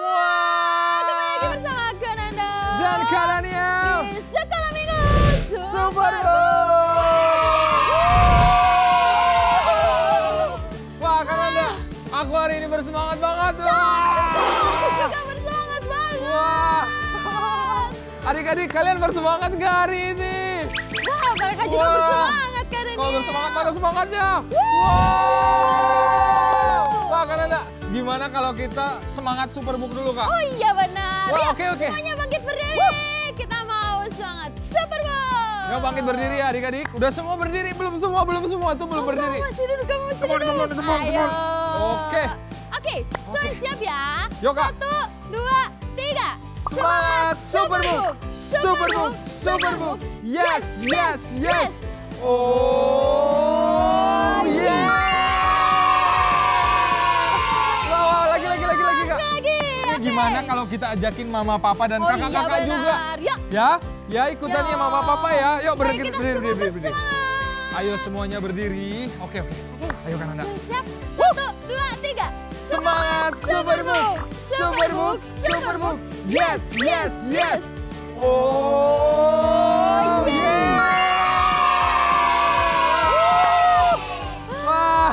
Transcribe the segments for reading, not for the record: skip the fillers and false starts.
semua. Kembali lagi bersama aku Nanda Dan Kak Daniel di Sekolah Minggu Super Bowl. Wah Kak Nanda, aku hari ini bersemangat banget. Aku juga bersemangat banget. Wah. Adik-adik kalian bersemangat nggak hari ini? Wow, mereka juga Wah. bersemangat Kak Daniel. Kalau bersemangat mana semangatnya? Wow. Wah Kak Nanda, gimana kalau kita semangat Superbook dulu Kak? Oh iya benar. Wah, Yuk, oke. semuanya bangkit berdiri. Kita mau semangat Super Bowl. Yuk bangkit berdiri ya adik-adik. Udah semua berdiri? Belum semua itu belum berdiri. Kamu masih duduk, kamu masih Come on, duduk. come on. Ayo. Oke. Oke, semuanya siap ya? Yuk, Kak. 1, 2, 3. Semangat Superbook! Superbook! Superbook! Yes, yes, yes! Oh, yeah! Wow, lagi Kak. Lagi. Ini gimana kalau kita ajakin mama, papa, dan kakak-kakak iya, juga? benar. Yuk. Ya ikutan ya mama, papa ya. Yuk Supaya berdiri. kita semua bersemangat. Ayo semuanya berdiri. Oke. Ayo kan Anda. Siap? 1, 2, 3. Semangat Superbook! Superbook! Superbook! Yes, yes, yes! Oh, yeah! Wah,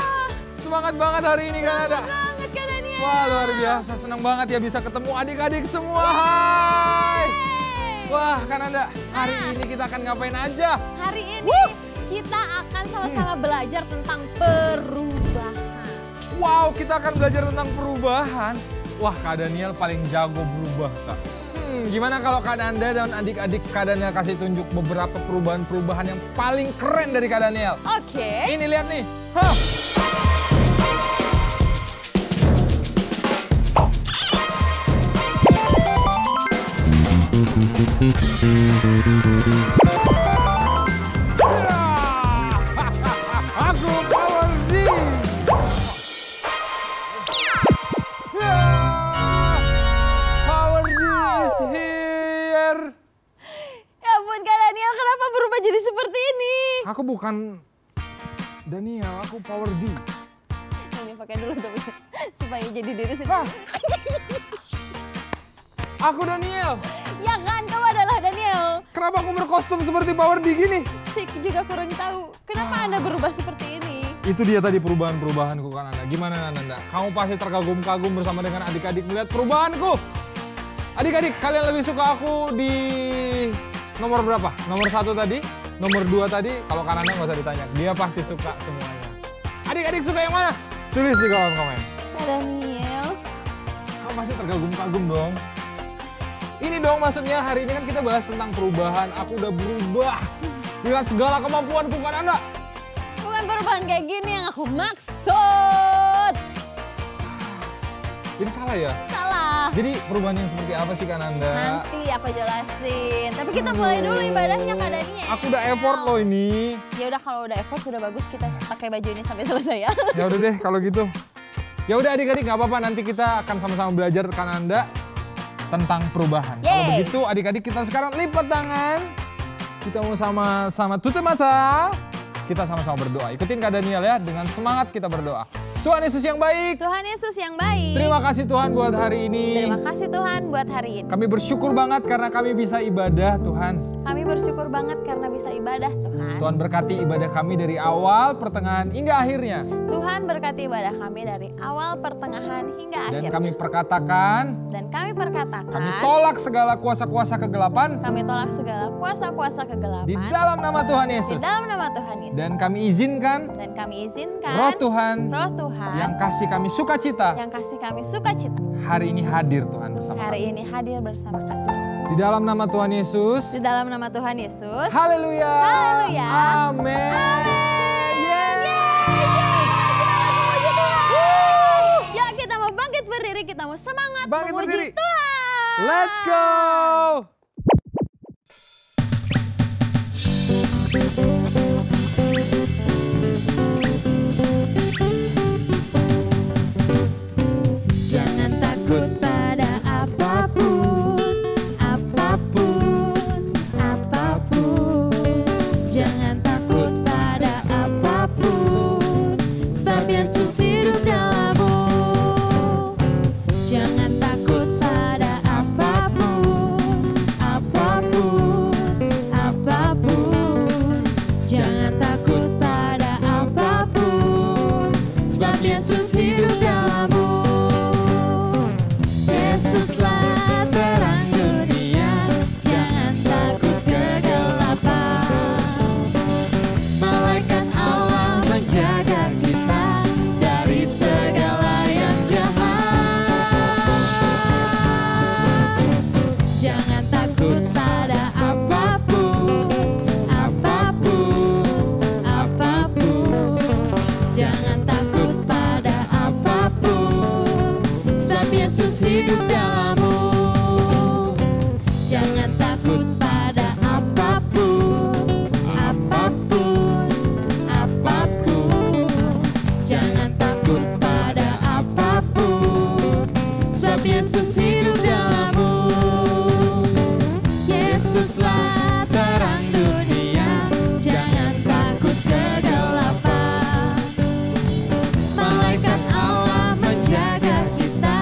semangat banget hari ini kan Anda. Banget Kak Daniel. Wah, luar biasa. Senang banget ya bisa ketemu adik-adik semua. Hai! Wah, kan Anda, hari ini kita akan ngapain aja? Hari ini kita akan sama-sama belajar tentang perubahan. Wow, kita akan belajar tentang perubahan. Wah, Kak Daniel paling jago berubah, Kak. Gimana kalau Kak Nanda dan adik-adik Kak Daniel kasih tunjuk beberapa perubahan-perubahan yang paling keren dari Kak Daniel? Oke. Ini lihat nih. Hah. Aku Power D. Power D is here. Ya ampun Kak Daniel, kenapa berubah jadi seperti ini? Aku bukan Daniel, aku Power D. Ini pakai dulu tapi supaya jadi diri sendiri. Hah? Aku Daniel. Ya kan, kamu adalah Daniel. Kenapa aku berkostum seperti Power D gini? Saya juga kurang tahu. Kenapa Anda berubah seperti ini? Itu dia tadi perubahan-perubahanku kan Anda. Gimana Nanda? Kamu pasti terkagum-kagum bersama dengan adik-adik melihat perubahanku. Adik-adik, kalian lebih suka aku di nomor berapa? Nomor 1 tadi? Nomor 2 tadi? Kalau kan Anda nggak usah ditanya. Dia pasti suka semuanya. Adik-adik suka yang mana? Tulis di kolom komen. Kak Daniel. Kamu pasti terkagum-kagum dong. Ini dong maksudnya hari ini kan kita bahas tentang perubahan. Aku udah berubah dengan segala kemampuanku kan Anda. Bukan perubahan kayak gini yang aku maksud. Jadi salah ya? Salah. Jadi perubahan yang seperti apa sih kan Anda? Nanti aku jelasin. Tapi kita mulai dulu ibadahnya Kak Daniel. Aku udah effort loh ini. Ya udah kalau udah effort sudah bagus kita pakai baju ini sampai selesai ya. Ya udah deh kalau gitu. Ya udah adik-adik nggak apa-apa, nanti kita akan sama-sama belajar kan Anda tentang perubahan. Kalau Yeay. begitu adik-adik kita sekarang lipat tangan. Kita mau sama-sama tutup mata. Kita sama-sama berdoa. Ikutin Kak Daniel ya, dengan semangat kita berdoa. Tuhan Yesus yang baik. Tuhan Yesus yang baik. Terima kasih Tuhan buat hari ini. Terima kasih Tuhan buat hari ini. Kami bersyukur banget karena kami bisa ibadah Tuhan. Kami bersyukur banget karena bisa ibadah Tuhan. Tuhan berkati ibadah kami dari awal, pertengahan, hingga akhirnya. Tuhan berkati ibadah kami dari awal, pertengahan, hingga Dan akhir. kami perkatakan, Dan kami perkatakan, kami tolak segala kuasa-kuasa kegelapan kami tolak segala kuasa-kuasa kegelapan di dalam nama Tuhan di Yesus. dalam nama Tuhan Yesus. Dan kami izinkan Dan kami izinkan Roh Tuhan yang yang kasih kami sukacita kasih kami sukacita hari ini hadir Tuhan bersama kami. hari ini hadir bersama kami. Di dalam nama Tuhan Yesus. Di dalam nama Tuhan Yesus. Haleluya. Haleluya. Amin. Amin. Yeay. Yuk kita mau bangkit berdiri, kita mau semangat Bangkit memuji berdiri. Tuhan. Let's go. Jangan takut pada apapun, apapun, apapun. Jangan takut pada apapun, sebab Yesus hidup dalammu. Jangan takut pada hidup dalammu. Jangan takut pada apapun, apapun, apapun. Jangan takut pada apapun, sebab Yesus hidup dalammu. Yesuslah terang dunia, jangan takut kegelapan. Malaikat Allah menjaga kita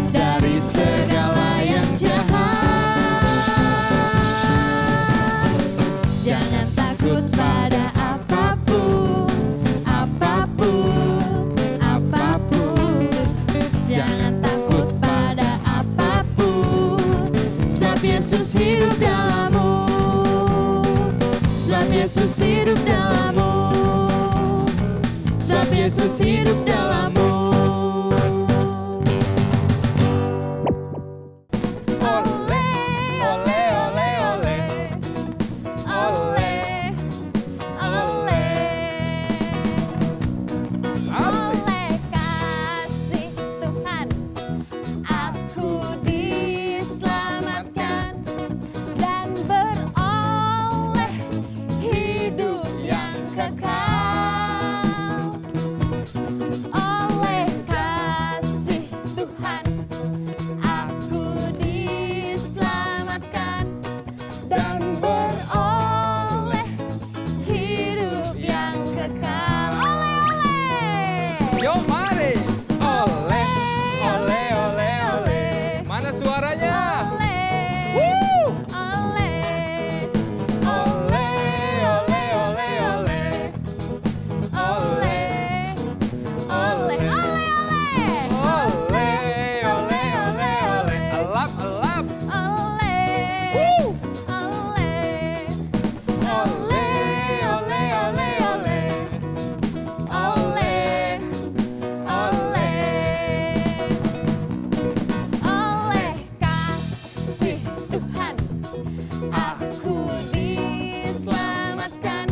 dari segala yang jahat. Jangan takut pada apapun, apapun, apapun. Jangan takut pada apapun, sebab Yesus hidup dalammu. Sebab Yesus hidup dalammu. Sebab Yesus hidup dalammu. Ole, ole, ole, ole. Ole, ole. Asik. Oleh kasih Tuhan, aku diselamatkan dan beroleh hidup yang kekal. Oleh kasih Tuhan, aku diselamatkan dan beroleh hidup yang kekal. Oleh, Yuk mari. Ole, ole, ole, ole. Mana suaranya? Oleh, oleh, Ole, ole, ole, ole. oleh, oleh, oleh, oleh. Ole, ole, ole, ole. Elap, elap. Oleh, oleh, Ole, ole, ole, ole. oleh, oleh. Oleh kasih Tuhan, aku diselamatkan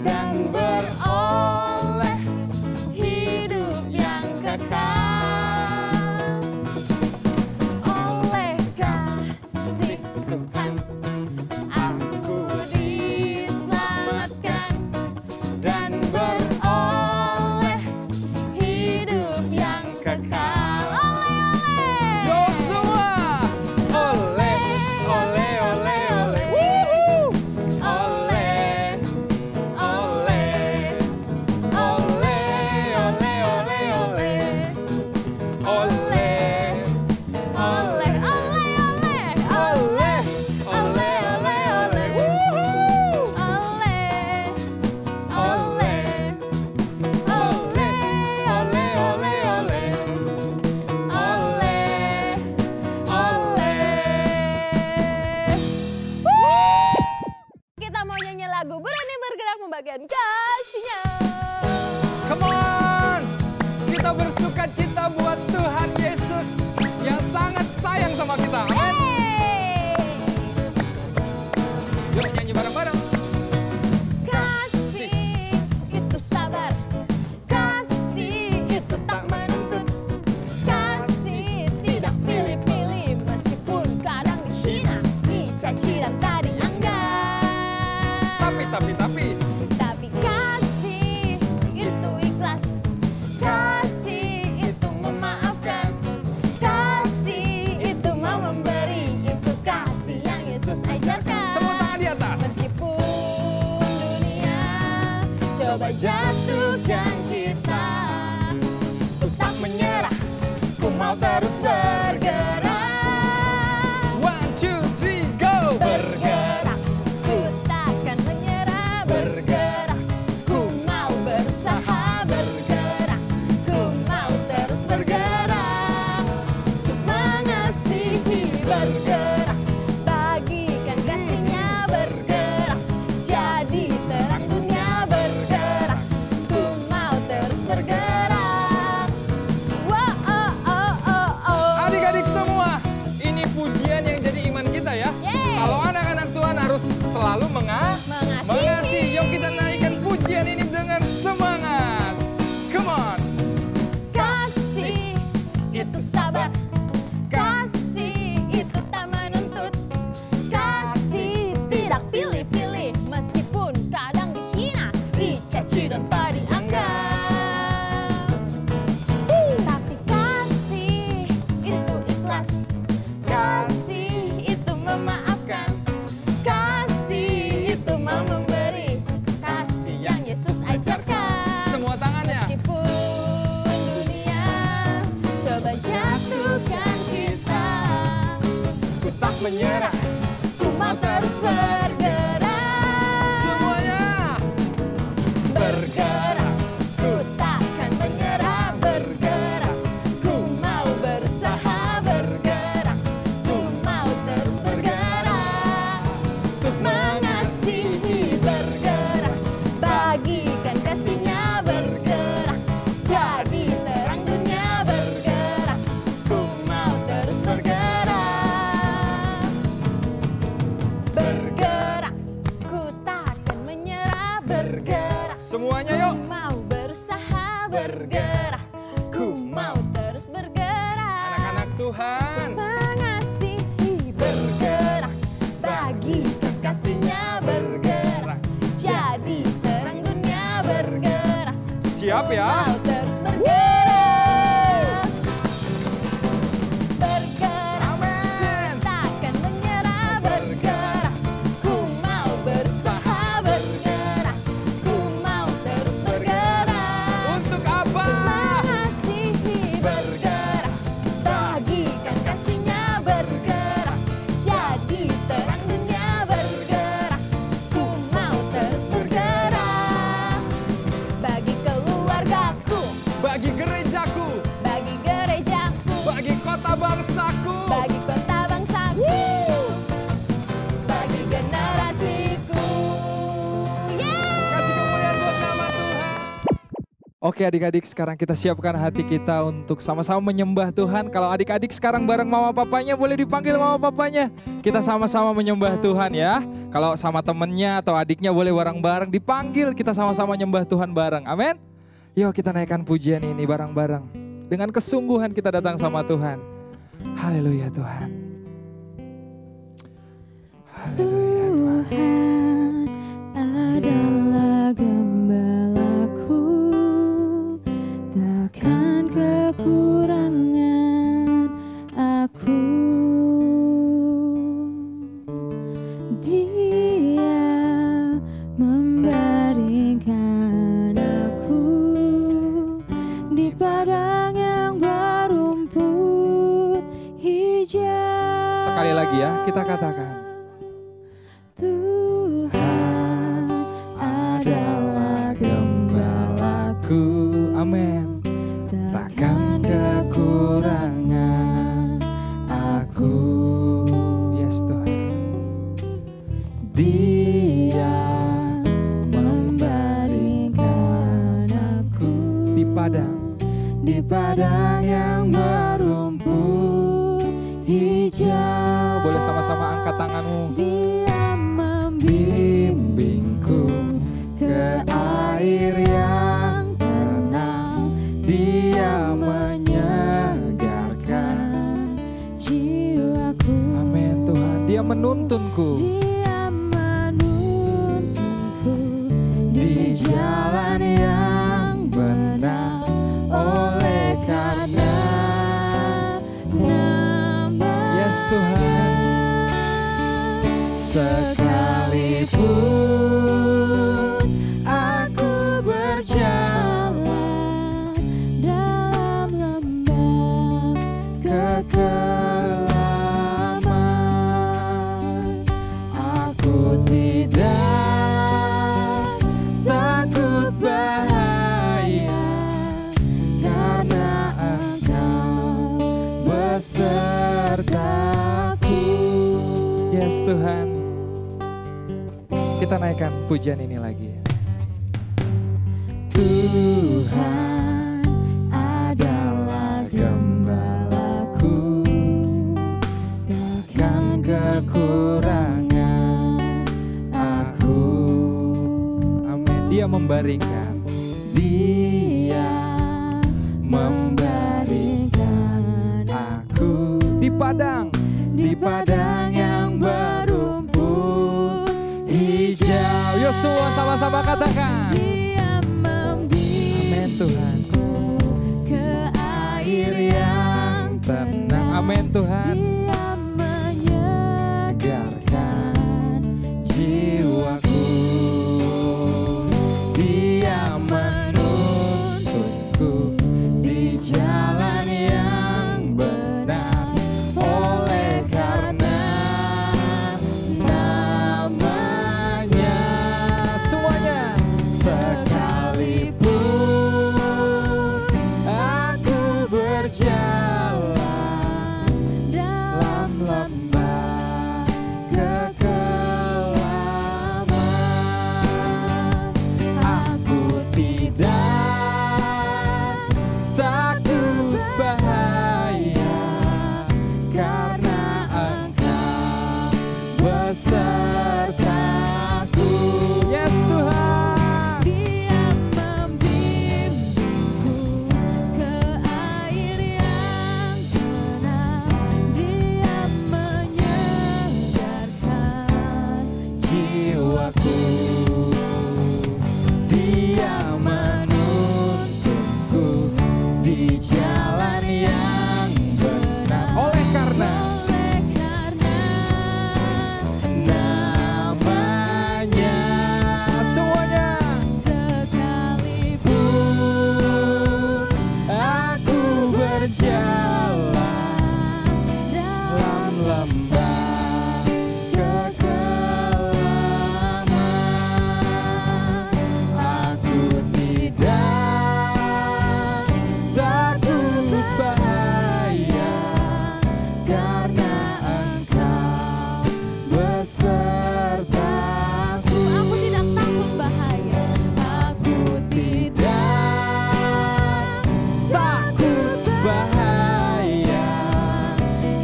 dan beroleh hidup yang kekal. Oleh kasih Tuhan, aku diselamatkan dan beroleh hidup yang kekal. Oleh, Yo semua. Ole, ole, ole, ole. Wuhu. Ole, ole. Ole, ole, ole, ole. Ole, oleh, oleh, oleh. ole, ole, ole, ole. Wuhu. Oleh, Ole, ole, ole, ole, ole. oleh. Kita mau nyanyi lagu Berani Bergerak Membagikan Kasihnya. Come on! Kita bersuka cita buat Tuhan Yesus yang sangat sayang sama kita. Amin. Hey! Yuk nyanyi bareng-bareng. Kasih itu sabar, kasih itu tak menuntut, kasih tidak pilih-pilih meskipun kadang dihina, dicaci dan tak dianggap. Tapi. Tapi kasih itu ikhlas, kasih itu memaafkan, kasih itu mau memberi, itu kasih yang Yesus ajarkan. Semua tangan di atas. Meskipun dunia coba jatuhkan kita, ku tak menyerah, ku mau terus bergerak. 1, 2, 3, go! Bergerak, ku takkan menyerah. Bergerak, ku mau berusaha. Bergerak, ku mau terus bergerak. Untuk mengasihi, bergerak, bagikan kasihnya. Bergerak, jadi terang dunia. Bergerak, ku mau terus bergerak. Wow, oh, oh, oh, oh. Adik-adik semua, ini pujian yang jadi iman kita ya. Yeay. Kalau anak-anak Tuhan harus selalu mengasihi. Yuk kita naikkan pujian ini dengan semangat. Come on. Kasih itu sabar, menyerah. Ku mau terus bergerak. Semuanya Bergerak, ku takkan menyerah. Bergerak, ku mau berusaha. Bergerak, ku mau terus bergerak. Untuk mengasihi. Bergerak, bagikan kasihnya. Bergerak, jadi terang dunia. Bergerak, ku mau terus bergerak. Bergerak, ku takkan menyerah. Bergerak, semuanya yuk. ku mau berusaha. Bergerak, ku mau terus bergerak. Anak-anak Tuhan. Mengasihi. Bergerak, bagikan kasihnya. Bergerak, jadi terang dunia. Bergerak, Siap ya? mau terus bergerak. Bergerak, Amin. takkan menyerah. Bergerak, ku mau berusaha. Bergerak, ku mau terus bergerak. Untuk apa? Mengasihi. Bergerak, bagikan kasihnya. Bergerak, jadi terang dunia. Bergerak, ku mau terus bergerak. Bagi keluargaku, Bagi gerejaku, bagi gerejaku, bagi kota bangsaku. bagi kota bangsaku, bagi generasiku. Yeay! Kasih kemuliaan buat nama Tuhan. Oke adik-adik, sekarang kita siapkan hati kita untuk sama-sama menyembah Tuhan. Kalau adik-adik sekarang bareng mama papanya, boleh dipanggil mama papanya. Kita sama-sama menyembah Tuhan ya. Kalau sama temennya atau adiknya boleh bareng-bareng dipanggil. Kita sama-sama menyembah Tuhan bareng. Amin. Yuk kita naikkan pujian ini bareng-bareng. Dengan kesungguhan kita datang sama Tuhan. Haleluya Tuhan. Haleluya Tuhan. Tuhan adalah gembalaku, takkan kekurangan aku. Dia membaringkan aku di padang yang berumput hijau. Sekali lagi ya, kita katakan. Tuhan adalah gembalaku, Amin. takkan kekurangan aku. Yes Tuhan. Dia membaringkan aku Di padang yang berumput hijau. boleh sama-sama angkat tanganmu. Dia membimbingku ke air yang tenang. Dia menyegarkan jiwaku. Amin Tuhan. Dia menuntunku Dia menuntunku di jalan yang benar. Oleh karena nama-Nya. Yes Tuhan. Sekalipun aku berjalan dalam lembah kekelaman, aku tidak takut bahaya, karena Engkau besertaku. Yes Tuhan. Kita naikkan pujian ini lagi. Tuhan adalah gembalaku, takkan kekurangan aku. Amin. Dia membaringkan. Dia membaringkan aku Di padang yang berumput hijau. Yuk semua sama-sama katakan. Dia Amin Tuhan. ke air yang Tenang. Amin Tuhan. Dia menyegarkan jiwaku. Dia menuntunku di jalan yang benar. Oleh karena lembah kekelaman. Aku tidak takut bahaya, karena Engkau besertaku. Aku tidak takut bahaya. Aku tidak takut bahaya,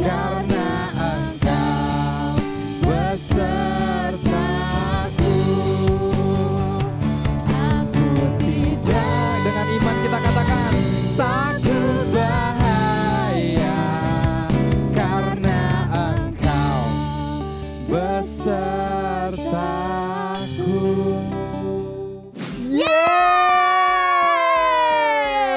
karena Engkau besertaku. Aku tidak, dengan iman kita katakan, takut bahaya, karena Engkau besertaku. Yeay!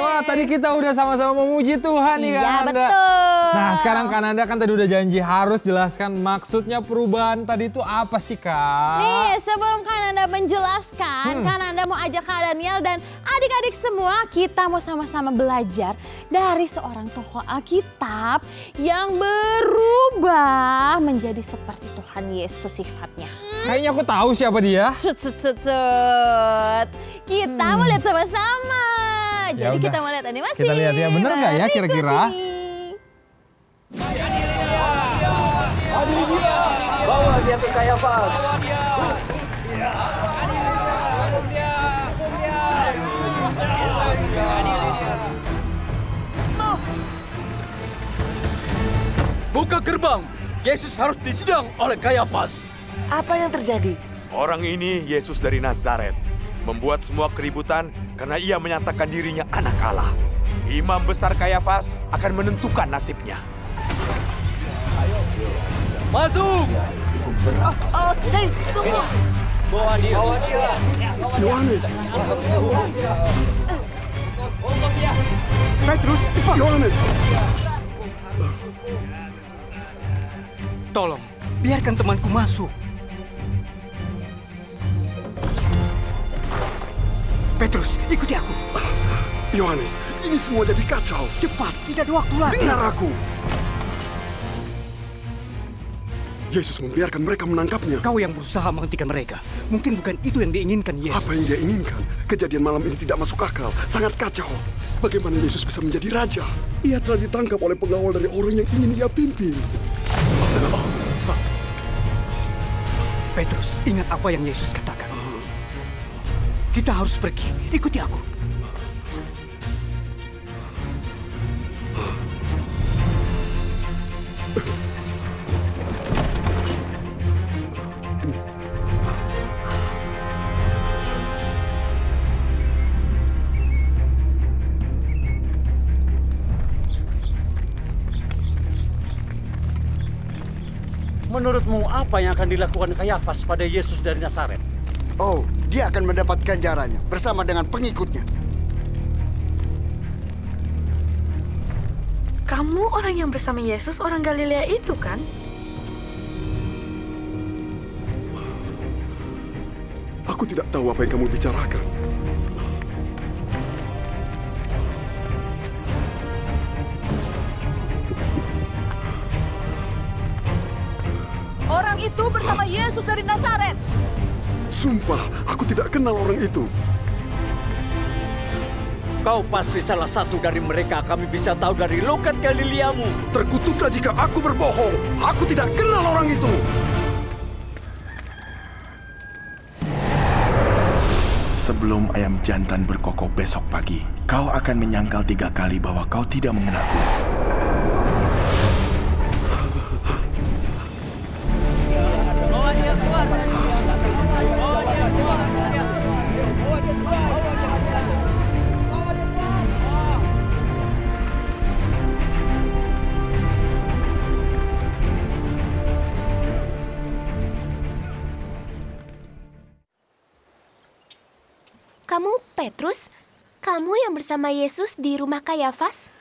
Wah, tadi kita udah sama-sama memuji Tuhan nih Iya, Kananda. betul. Nah, sekarang Kananda kan tadi udah janji harus jelaskan maksudnya perubahan tadi itu apa sih, Kak? Nih, sebelum Kananda menjelaskan, Kananda mau ajak Kak Daniel dan adik-adik semua, kita mau sama-sama belajar dari seorang tokoh Alkitab yang berubah menjadi seperti Tuhan Yesus sifatnya. Kayaknya aku tahu siapa dia. Sut. Kita mau lihat sama-sama. Ya Jadi udah. kita mau lihat animasi. Kita lihat ya, bener nggak ya berikut kira-kira? ini. Bawa dia ke Kayafas. Buka gerbang. Yesus harus disidang oleh Kayafas. Apa yang terjadi? Orang ini Yesus dari Nazaret, membuat semua keributan karena ia menyatakan dirinya anak Allah. Imam besar Kayafas akan menentukan nasibnya. Masuk. Hei, tunggu! Bawa dia. Yohanes, Petrus, cepat. Yohanes, Tolong, biarkan temanku masuk. Petrus, ikuti aku. Yohanes, ini semua jadi kacau. Cepat, tidak ada waktu lagi. Dengar aku. Yesus membiarkan mereka menangkapnya. Kau yang berusaha menghentikan mereka. Mungkin bukan itu yang diinginkan Yesus. Apa yang dia inginkan? Kejadian malam ini tidak masuk akal. Sangat kacau. Bagaimana Yesus bisa menjadi raja? Ia telah ditangkap oleh pengawal dari orang yang ingin ia pimpin. Petrus, ingat apa yang Yesus katakan. Kita harus pergi. Ikuti aku. Menurutmu apa yang akan dilakukan Kayafas pada Yesus dari Nazaret? Oh, dia akan mendapat ganjarannya bersama dengan pengikutnya. Kamu orang yang bersama Yesus, orang Galilea itu kan? Aku tidak tahu apa yang kamu bicarakan. Orang itu bersama Yesus dari Nazaret. Sumpah, aku tidak kenal orang itu. Kau pasti salah satu dari mereka. Kami bisa tahu dari logat Galileamu. Terkutuklah jika aku berbohong. Aku tidak kenal orang itu. Sebelum ayam jantan berkokok besok pagi, kau akan menyangkal 3 kali bahwa kau tidak mengenalku. Kamu Petrus? Kamu yang bersama Yesus di rumah Kayafas?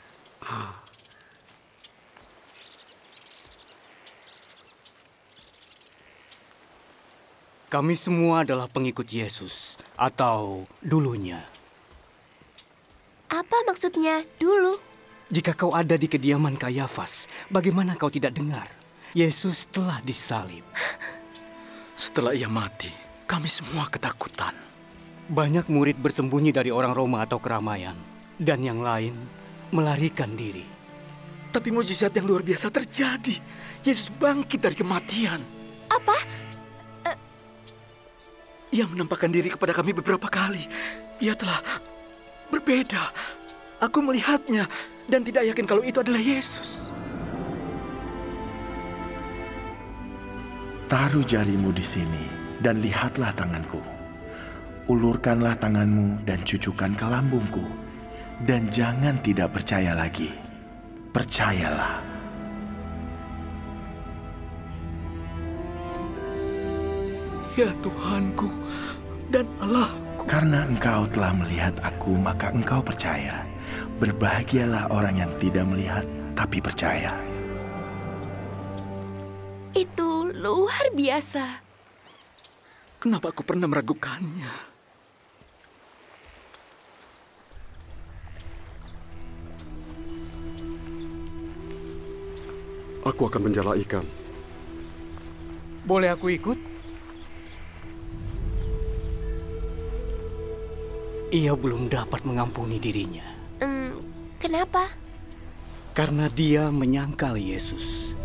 Kami semua adalah pengikut Yesus, atau dulunya. Apa maksudnya dulu? Jika kau ada di kediaman Kayafas, bagaimana kau tidak dengar? Yesus telah disalib. Setelah ia mati, kami semua ketakutan. Banyak murid bersembunyi dari orang Roma atau keramaian, dan yang lain melarikan diri. Tapi mujizat yang luar biasa terjadi. Yesus bangkit dari kematian. Apa? Ia menampakkan diri kepada kami beberapa kali. Ia telah berbeda. Aku melihatnya dan tidak yakin kalau itu adalah Yesus. Taruh jarimu di sini dan lihatlah tanganku. Ulurkanlah tanganmu dan cucukkan ke lambungku. Dan jangan tidak percaya lagi. Percayalah. Ya Tuhanku dan Allahku. Karena engkau telah melihat aku, maka engkau percaya. Berbahagialah orang yang tidak melihat, tapi percaya. Itu luar biasa. Kenapa aku pernah meragukannya? Aku akan menjala ikan. Boleh aku ikut? Ia belum dapat mengampuni dirinya. Kenapa? Karena dia menyangkal Yesus.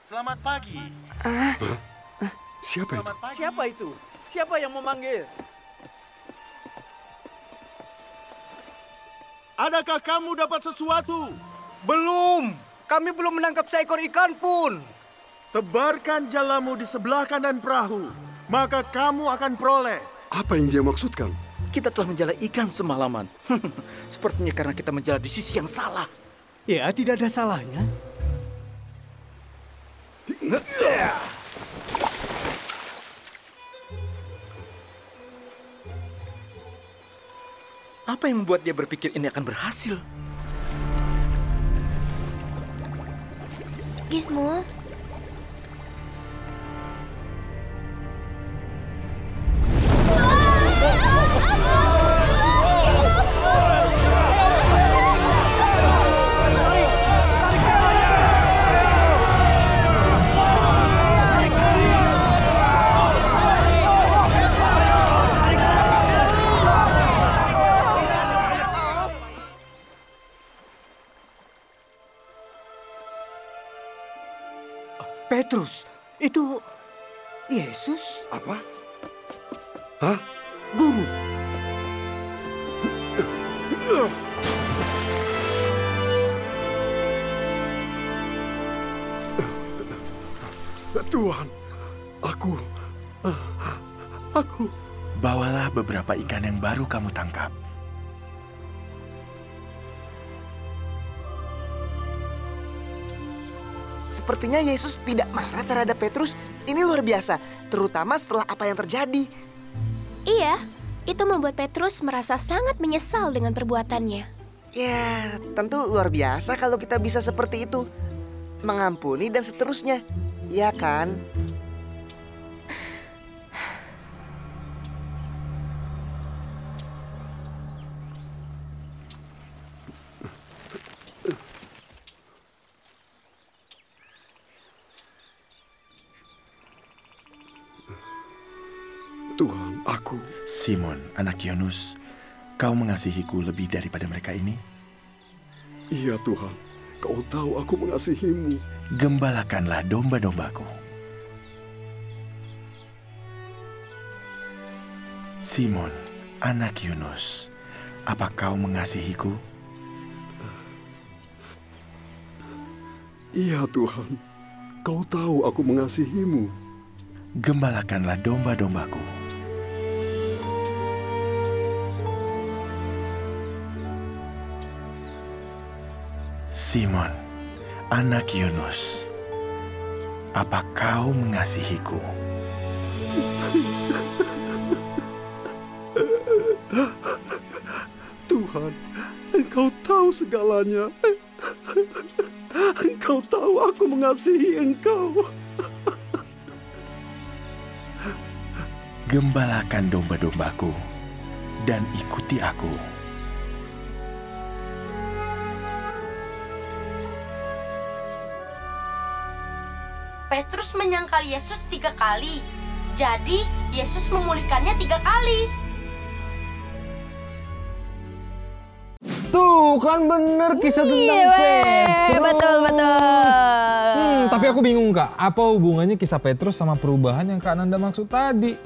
Selamat pagi. Siapa itu? Siapa itu? Siapa yang memanggil? Adakah kamu dapat sesuatu? Belum. Kami belum menangkap seekor ikan pun. Tebarkan jalamu di sebelah kanan perahu, maka kamu akan peroleh. Apa yang dia maksudkan? Kita telah menjala ikan semalaman. Sepertinya karena kita menjala di sisi yang salah. Ya, tidak ada salahnya. Apa yang membuat dia berpikir ini akan berhasil? Gizmo. Petrus, itu Yesus? Apa? Hah? Guru. Tuhan, aku... Bawalah beberapa ikan yang baru kamu tangkap. Sepertinya Yesus tidak marah terhadap Petrus. Ini luar biasa, terutama setelah apa yang terjadi. Iya, itu membuat Petrus merasa sangat menyesal dengan perbuatannya. Ya, tentu luar biasa kalau kita bisa seperti itu. Mengampuni dan seterusnya, ya kan? Tuhan, aku... Simon, anak Yunus, kau mengasihiku lebih daripada mereka ini? Iya Tuhan, kau tahu aku mengasihimu. Gembalakanlah domba-dombaku. Simon, anak Yunus, apa kau mengasihiku? Iya Tuhan, kau tahu aku mengasihimu. Gembalakanlah domba-dombaku. Simon, anak Yunus, apa kau mengasihiku? Tuhan, Engkau tahu segalanya. Engkau tahu aku mengasihi Engkau. Gembalakan domba-dombaku dan ikuti aku. Petrus menyangkal Yesus 3 kali. Jadi, Yesus memulihkannya 3 kali. Tuh kan bener kisah tentang Petrus. Betul. Tapi aku bingung Kak, apa hubungannya kisah Petrus sama perubahan yang Kak Nanda maksud tadi?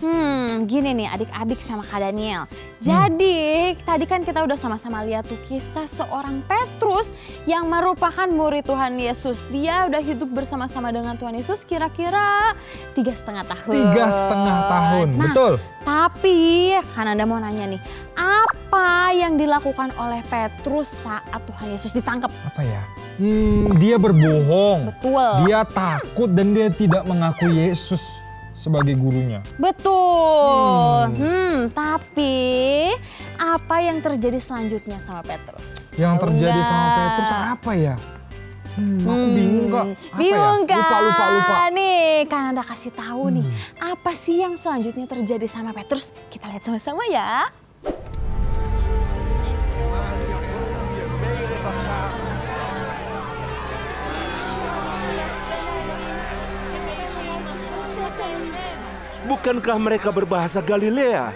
Gini nih adik-adik sama Kak Daniel. Jadi tadi kan kita udah sama-sama lihat tuh kisah seorang Petrus yang merupakan murid Tuhan Yesus. Dia udah hidup bersama-sama dengan Tuhan Yesus kira-kira 3,5 tahun. 3,5 tahun, Nah, betul. Tapi kan Anda mau nanya nih, apa yang dilakukan oleh Petrus saat Tuhan Yesus ditangkap? Apa ya? Dia berbohong. Betul. Dia takut dan dia tidak mengakui Yesus sebagai gurunya. Betul. Tapi apa yang terjadi selanjutnya sama Petrus? Yang Tahu terjadi nggak? sama Petrus apa ya? Aku bingung Kak. Apa Bingung ya? kan? Lupa. Nih kan Anda kasih tahu nih. Apa sih yang selanjutnya terjadi sama Petrus? Kita lihat sama-sama ya. Bukankah mereka berbahasa Galilea?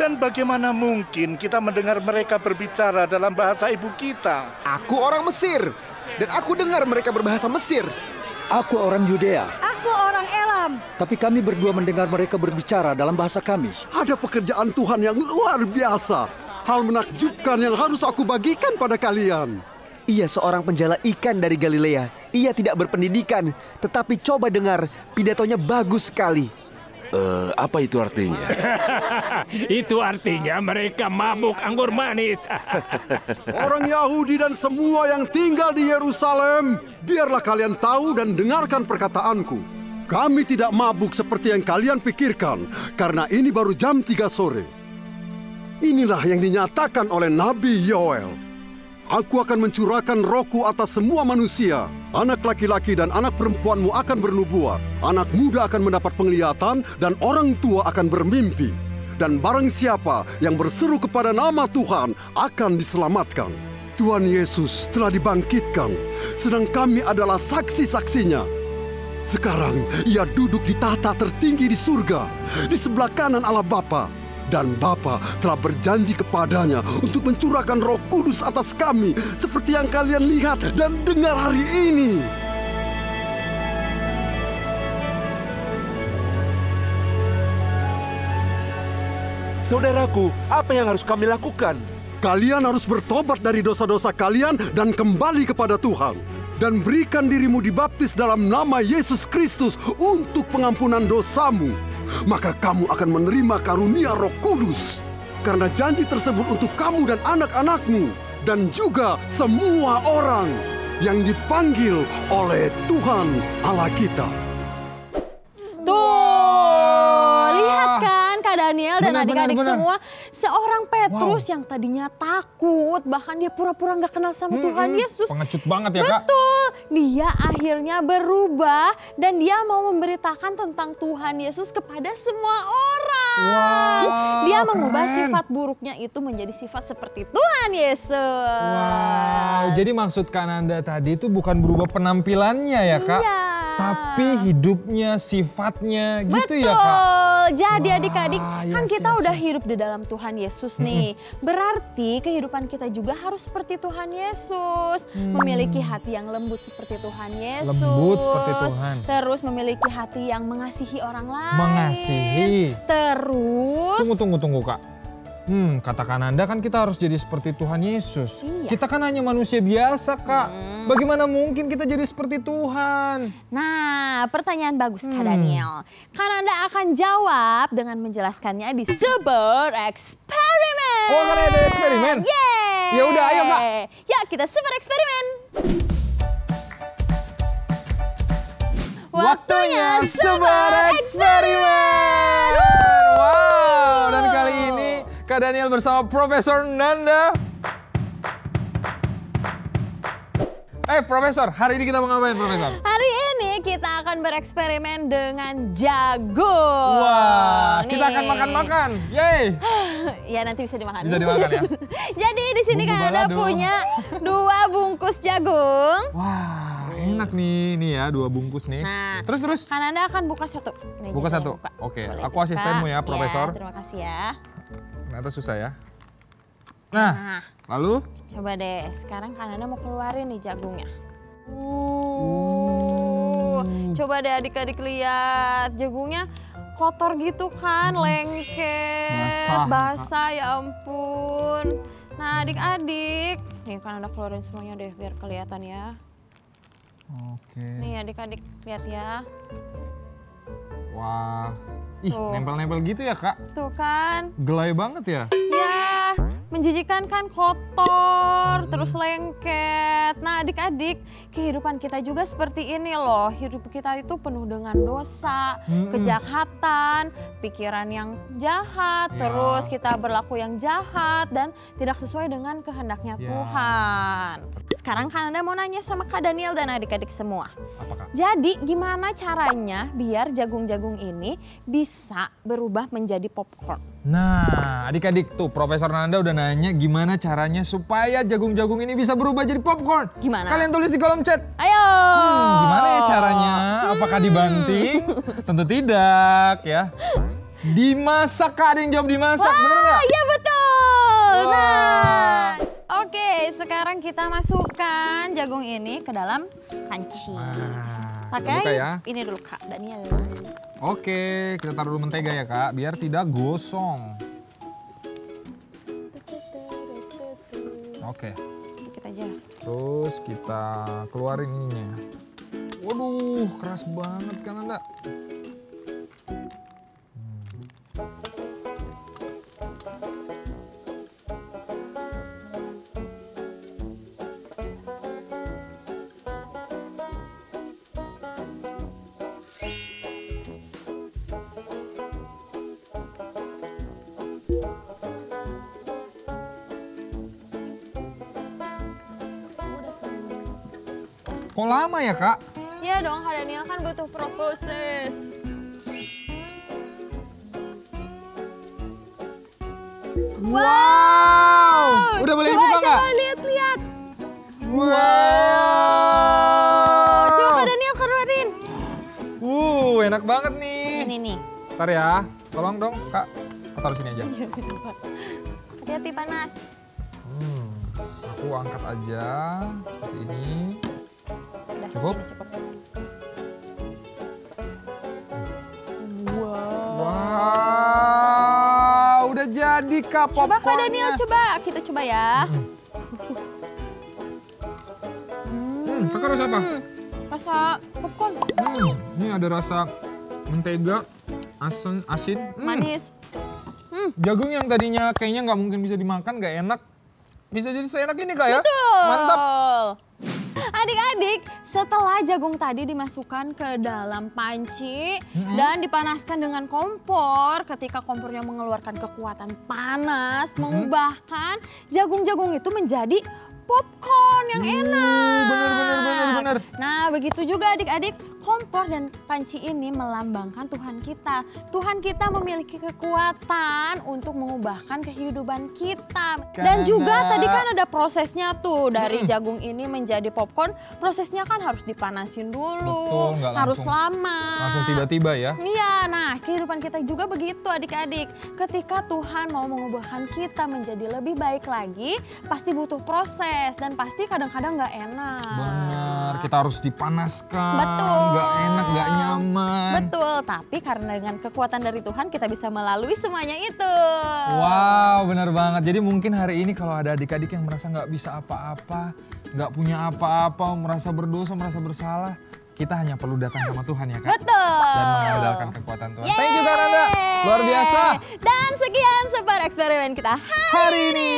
Dan bagaimana mungkin kita mendengar mereka berbicara dalam bahasa ibu kita? Aku orang Mesir, dan aku dengar mereka berbahasa Mesir. Aku orang Yudea, Aku orang Elam. tapi kami berdua mendengar mereka berbicara dalam bahasa kami. Ada pekerjaan Tuhan yang luar biasa. Hal menakjubkan yang harus aku bagikan pada kalian. Ia seorang penjala ikan dari Galilea. Ia tidak berpendidikan, tetapi coba dengar, pidatonya bagus sekali. Apa itu artinya? Itu artinya mereka mabuk anggur manis. Orang Yahudi dan semua yang tinggal di Yerusalem, biarlah kalian tahu dan dengarkan perkataanku. Kami tidak mabuk seperti yang kalian pikirkan, karena ini baru jam 3 sore. Inilah yang dinyatakan oleh Nabi Yoel. Aku akan mencurahkan rohku atas semua manusia. Anak laki-laki dan anak perempuanmu akan bernubuat. Anak muda akan mendapat penglihatan dan orang tua akan bermimpi. Dan barang siapa yang berseru kepada nama Tuhan akan diselamatkan. Tuhan Yesus telah dibangkitkan, sedang kami adalah saksi-saksinya. Sekarang ia duduk di tahta tertinggi di surga, di sebelah kanan Allah Bapa. Dan Bapa telah berjanji kepadanya untuk mencurahkan Roh Kudus atas kami seperti yang kalian lihat dan dengar hari ini. Saudaraku, apa yang harus kami lakukan? Kalian harus bertobat dari dosa-dosa kalian dan kembali kepada Tuhan. Dan berikan dirimu dibaptis dalam nama Yesus Kristus untuk pengampunan dosamu. Maka kamu akan menerima karunia Roh Kudus. Karena janji tersebut untuk kamu dan anak-anakmu. Dan juga semua orang yang dipanggil oleh Tuhan Allah kita. Tuh, lihat kan Kak Daniel dan Benar, adik-adik benar. semua. Seorang Petrus yang tadinya takut, bahkan dia pura-pura gak kenal sama Tuhan Yesus. Pengecut banget ya Kak. Betul, dia akhirnya berubah dan dia mau memberitakan tentang Tuhan Yesus kepada semua orang. Dia mengubah sifat buruknya itu menjadi sifat seperti Tuhan Yesus. Wow, jadi maksud Kak Nanda tadi itu bukan berubah penampilannya ya Kak? Iya. Tapi hidupnya, sifatnya gitu Betul. ya Kak? Jadi adik-adik kan kita udah hidup di dalam Tuhan Yesus nih. Berarti kehidupan kita juga harus seperti Tuhan Yesus. Memiliki hati yang lembut seperti Tuhan Yesus. Lembut seperti Tuhan. Terus memiliki hati yang mengasihi orang lain. Mengasihi. Terus. Tunggu Kak. Kata Kak Nanda kan kita harus jadi seperti Tuhan Yesus. Iya. Kita kan hanya manusia biasa Kak. Bagaimana mungkin kita jadi seperti Tuhan? Nah, pertanyaan bagus Kak Daniel. Kak Nanda akan jawab dengan menjelaskannya di Super Eksperimen. Oh, kan ada eksperimen? Yeay. Ya udah, ayo Kak. Ya, kita Super Eksperimen. namanya Super Eksperimen. Wow, dan kali ini Kak Daniel bersama Profesor Nanda. Profesor, hari ini kita mau ngapain, Profesor? Hari ini kita akan bereksperimen dengan jagung. Wah, kita akan makan-makan. Yeay. Ya, nanti bisa dimakan. Bisa dimakan ya. Jadi di sini kan ada punya 2 bungkus jagung. Wah, enak nih ya 2 bungkus nih. Nah, terus. Kan Anda akan buka 1. Ini buka 1. Oke, aku asistenmu ya, Profesor. Ya, terima kasih ya. Ternyata susah ya. Nah, lalu? Coba deh, sekarang kan Anda mau keluarin nih jagungnya. Coba deh adik-adik lihat, jagungnya kotor gitu kan, lengket, basah ya ampun. Nah adik-adik, nih kan Anda keluarin semuanya deh biar kelihatan ya. Oke. Nih adik-adik lihat ya. Wah, nempel-nempel gitu ya Kak? Tuh kan. Gelai banget ya? Ya, menjijikan kan, kotor, terus lengket. Nah adik-adik, kehidupan kita juga seperti ini loh. Hidup kita itu penuh dengan dosa, kejahatan, pikiran yang jahat, terus kita berlaku yang jahat dan tidak sesuai dengan kehendaknya Tuhan. Sekarang kan Anda mau nanya sama Kak Daniel dan adik-adik semua. Apakah? Jadi gimana caranya biar jagung-jagung ini bisa berubah menjadi popcorn? Nah, adik-adik tuh Profesor Nanda udah nanya gimana caranya supaya jagung-jagung ini bisa berubah jadi popcorn. Gimana? Kalian tulis di kolom chat. Ayo. Gimana ya caranya? Apakah dibanting? Tentu tidak ya. Dimasak, Kak, ada yang jawab dimasak, bener nggak? Iya betul. Nah, oke, sekarang kita masukkan jagung ini ke dalam panci. Pakai ya. Ini dulu Kak Daniel. Oke, kita taruh dulu mentega ya Kak, biar tidak gosong. Oke. Sedikit aja. Terus kita keluarin ininya. Waduh, keras banget kan Anda. Kok lama ya Kak? Iya dong, Kak Daniel kan butuh proses. Wow! Udah boleh dibuka nggak? Coba lihat-lihat. Wow! Coba Kak Daniel keluarin. Enak banget nih. Ini nih. Ntar ya, tolong dong Kak. Taruh sini aja. Hati-hati panas. Aku angkat aja seperti ini. Cukup? Wow, udah jadi Kak popcornnya. Coba Kak Daniel, coba. Kita coba ya. Kakak rasa apa? Rasa popcorn. Ini ada rasa mentega, asin, manis. Jagung yang tadinya kayaknya nggak mungkin bisa dimakan, nggak enak. Bisa jadi seenak ini Kak ya? Betul. Mantap. Adik-adik, setelah jagung tadi dimasukkan ke dalam panci dan dipanaskan dengan kompor, ketika kompornya mengeluarkan kekuatan panas, mengubahkan jagung-jagung itu menjadi popcorn yang enak. Bener. Nah, begitu juga adik-adik, kompor dan panci ini melambangkan Tuhan kita. Tuhan kita memiliki kekuatan untuk mengubahkan kehidupan kita. Dan juga tadi kan ada prosesnya tuh, dari jagung ini menjadi popcorn, prosesnya kan harus dipanasin dulu. Betul, harus lama. Langsung tiba-tiba ya. Iya, nah kehidupan kita juga begitu adik-adik. Ketika Tuhan mau mengubahkan kita menjadi lebih baik lagi, pasti butuh proses. Dan pasti kadang-kadang nggak enak. Benar, kita harus dipanaskan. Betul. Nggak enak, nggak nyaman. Betul, tapi karena dengan kekuatan dari Tuhan kita bisa melalui semuanya itu. Wow, benar banget. Jadi mungkin hari ini kalau ada adik-adik yang merasa nggak bisa apa-apa, nggak punya apa-apa, merasa berdosa, merasa bersalah, kita hanya perlu datang sama Tuhan ya Kak. Betul. Dan mengandalkan kekuatan Tuhan. Thank you Kak Nanda, luar biasa. Dan sekian Super Eksperimen kita hari ini.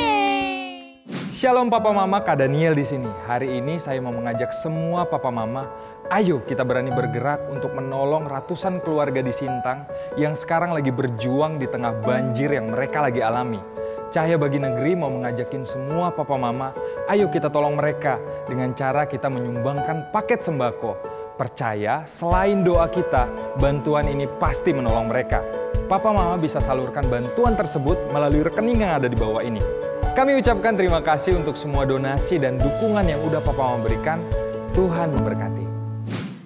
Shalom Papa Mama, Kak Daniel di sini. Hari ini saya mau mengajak semua Papa Mama, ayo kita berani bergerak untuk menolong ratusan keluarga di Sintang yang sekarang lagi berjuang di tengah banjir yang mereka lagi alami. Cahaya Bagi Negeri mau mengajakin semua Papa Mama, ayo kita tolong mereka dengan cara kita menyumbangkan paket sembako. Percaya, selain doa kita, bantuan ini pasti menolong mereka. Papa Mama bisa salurkan bantuan tersebut melalui rekening yang ada di bawah ini. Kami ucapkan terima kasih untuk semua donasi dan dukungan yang udah Papa Mama berikan. Tuhan memberkati.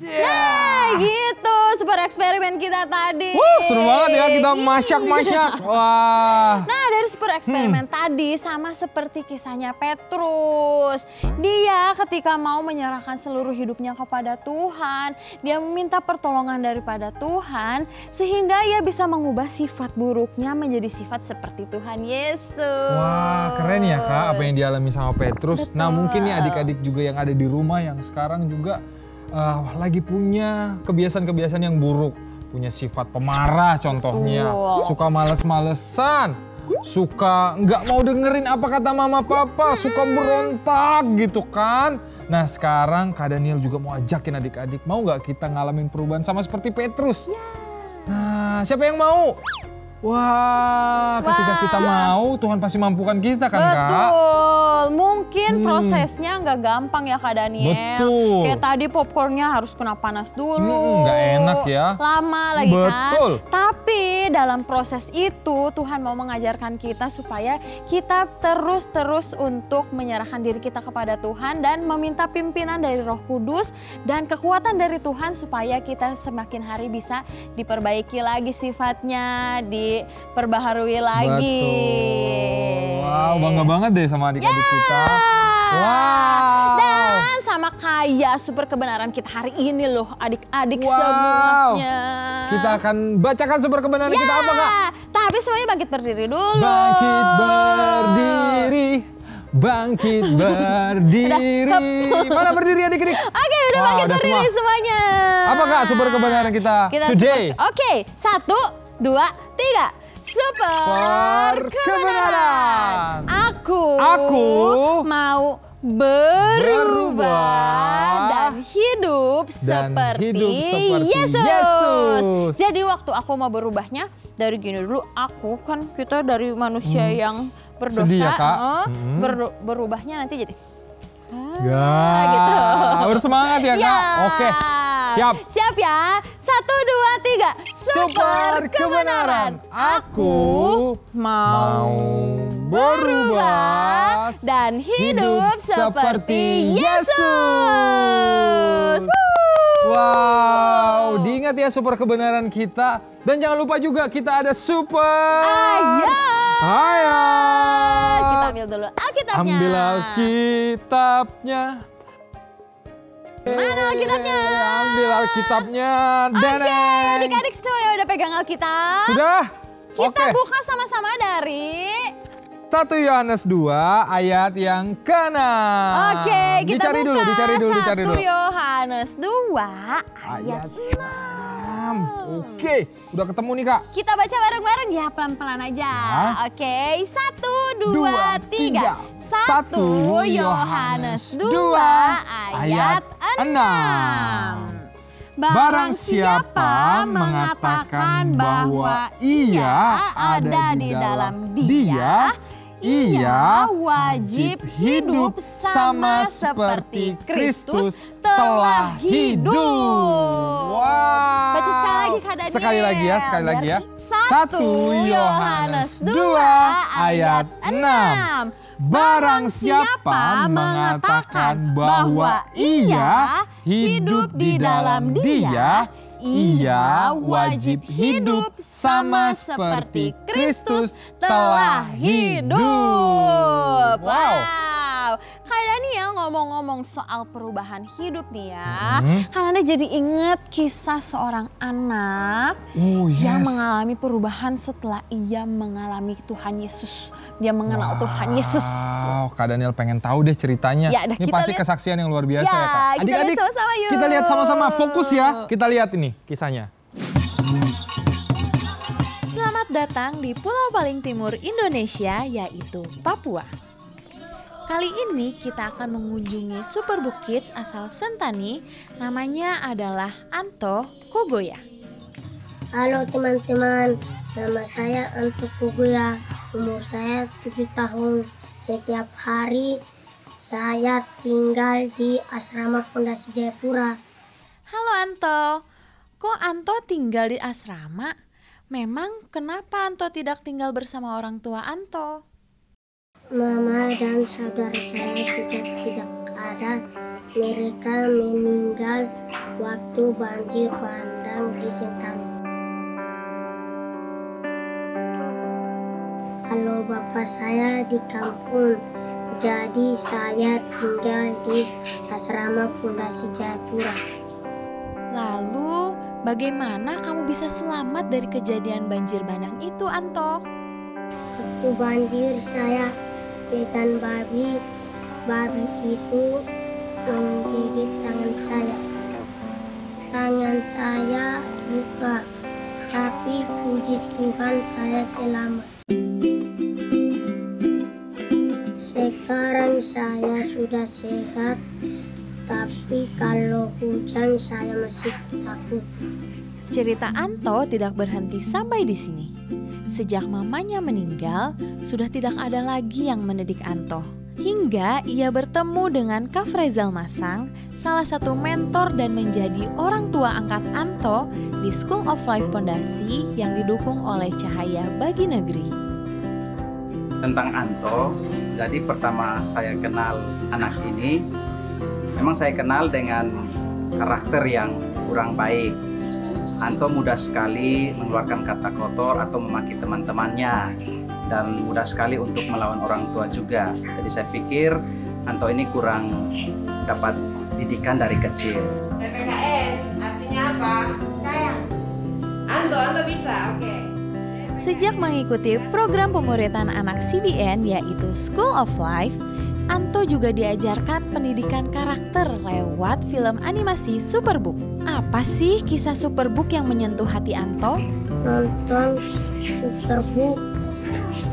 Nah gitu, super eksperimen kita tadi. Seru banget ya kita masak-masak. Wah. Nah dari super eksperimen tadi sama seperti kisahnya Petrus. Dia ketika mau menyerahkan seluruh hidupnya kepada Tuhan, dia meminta pertolongan daripada Tuhan sehingga ia bisa mengubah sifat buruknya menjadi sifat seperti Tuhan Yesus. Wah keren ya Kak apa yang dialami sama Petrus. Betul. Nah mungkin nih adik-adik juga yang ada di rumah yang sekarang juga lagi punya kebiasaan-kebiasaan yang buruk. Punya sifat pemarah contohnya. Suka males-malesan. Suka nggak mau dengerin apa kata mama papa. Suka berontak gitu kan. Nah sekarang Kak Daniel juga mau ajakin adik-adik. Mau nggak kita ngalamin perubahan sama seperti Petrus? Nah siapa yang mau? Wah, ketika kita mau, Tuhan pasti mampukan kita kan Kak? Betul, mungkin prosesnya nggak gampang ya Kak Daniel. Betul. Kayak tadi popcornnya harus kena panas dulu. Nggak enak ya. Lama lagi Betul. kan. Tapi dalam proses itu Tuhan mau mengajarkan kita supaya kita terus untuk menyerahkan diri kita kepada Tuhan dan meminta pimpinan dari Roh Kudus dan kekuatan dari Tuhan supaya kita semakin hari bisa diperbaiki lagi sifatnya, diperbaharui lagi. Betul. Wow, bangga banget deh sama adik-adik kita. Wow. Dan sama kayak super kebenaran kita hari ini loh adik-adik semuanya. Kita akan bacakan super kebenaran kita apa Kak? Tapi semuanya bangkit berdiri dulu. Bangkit berdiri. Bangkit berdiri. Mana berdiri adik-adik? Oke, udah bangkit berdiri semuanya. Apa Kak super kebenaran kita today? Oke, 1, 2, 3. Super kebenaran. Aku mau berubah dan hidup seperti Yesus. Jadi waktu aku mau berubahnya dari gini dulu, aku kan kita dari manusia yang berdosa, sedih ya, Kak? Berubahnya nanti jadi gitu. Bersemangat ya Kak? Oke. Siap ya? 1, 2, 3. Super kebenaran. Aku mau berubah dan hidup seperti Yesus. Wow, diingat ya super kebenaran kita. Dan jangan lupa juga kita ada super ayat. Kita ambil dulu Alkitabnya. Ambil Alkitabnya. Mana Alkitabnya? Ambil Alkitabnya. Oke, adik-adik semua yang udah pegang Alkitab. Sudah? Kita buka sama-sama dari 1 Yohanes 2 ayat yang ke-6. Oke, kita dicari buka dulu. 1 Yohanes 2 ayat 6. Oke, udah ketemu nih Kak. Kita baca bareng-bareng ya, pelan-pelan aja. Oke, 1, 2, 3. 1 Yohanes 2 ayat 6. Barang siapa mengatakan bahwa ia ada di dalam Dia, ia wajib hidup sama seperti Kristus telah hidup. Wow. Baca sekali lagi Kak Daniel. Sekali lagi ya. 1 Yohanes 2 ayat 6. Barang siapa mengatakan bahwa ia hidup di dalam Dia, ia wajib hidup sama seperti Kristus telah hidup. Wow. Kak Daniel ngomong-ngomong soal perubahan hidup nih ya. Kan Anda jadi inget kisah seorang anak yang mengalami perubahan setelah ia mengalami Tuhan Yesus. Dia mengenal Tuhan Yesus. Kak Daniel pengen tahu deh ceritanya. Ya, ini pasti kesaksian yang luar biasa ya Kak. Adik-adik sama-sama yuk. Kita lihat sama-sama, fokus ya. Kita lihat ini kisahnya. Selamat datang di pulau paling timur Indonesia, yaitu Papua. Kali ini kita akan mengunjungi Superbook Kids asal Sentani. Namanya adalah Anto Kogoya. Halo teman-teman, nama saya Anto Kogoya. Umur saya 7 tahun. Setiap hari saya tinggal di asrama Pondasi Jayapura. Halo Anto, kok Anto tinggal di asrama? Memang kenapa Anto tidak tinggal bersama orang tua Anto? Mama dan saudara saya sudah tidak ada. Mereka meninggal waktu banjir bandang di Sentani. Kalau bapak saya di kampung, jadi saya tinggal di asrama Pondasi Jayapura. Lalu, bagaimana kamu bisa selamat dari kejadian banjir bandang itu, Anto? Waktu banjir saya pegang babi. Babi itu menggigit tangan saya. Tangan saya luka, tapi puji Tuhan saya selamat. Sekarang saya sudah sehat. Tapi kalau hujan saya masih takut. Cerita Anto tidak berhenti sampai di sini. Sejak mamanya meninggal, sudah tidak ada lagi yang mendidik Anto. Hingga ia bertemu dengan Kak Frezal Masang, salah satu mentor dan menjadi orang tua angkat Anto di School of Life Pondasi yang didukung oleh Cahaya Bagi Negeri. Tentang Anto, jadi pertama saya kenal anak ini, memang saya kenal dengan karakter yang kurang baik. Anto mudah sekali mengeluarkan kata kotor atau memaki teman-temannya. Dan mudah sekali untuk melawan orang tua juga. Jadi saya pikir Anto ini kurang dapat didikan dari kecil. PPKS artinya apa? Sayang. Anto bisa, oke. Sejak mengikuti program pemuritan anak CBN yaitu School of Life, Anto juga diajarkan pendidikan karakter lewat film animasi Superbook. Apa sih kisah Superbook yang menyentuh hati Anto? Nonton Superbook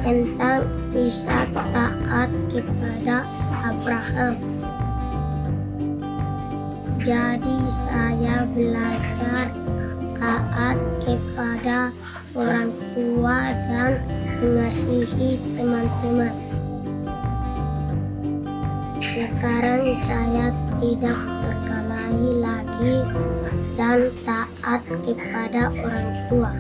tentang kisah taat kepada Abraham. Jadi saya belajar taat kepada orang tua dan mengasihi teman-teman. Sekarang saya tidak berkelahi lagi dan taat kepada orang tua.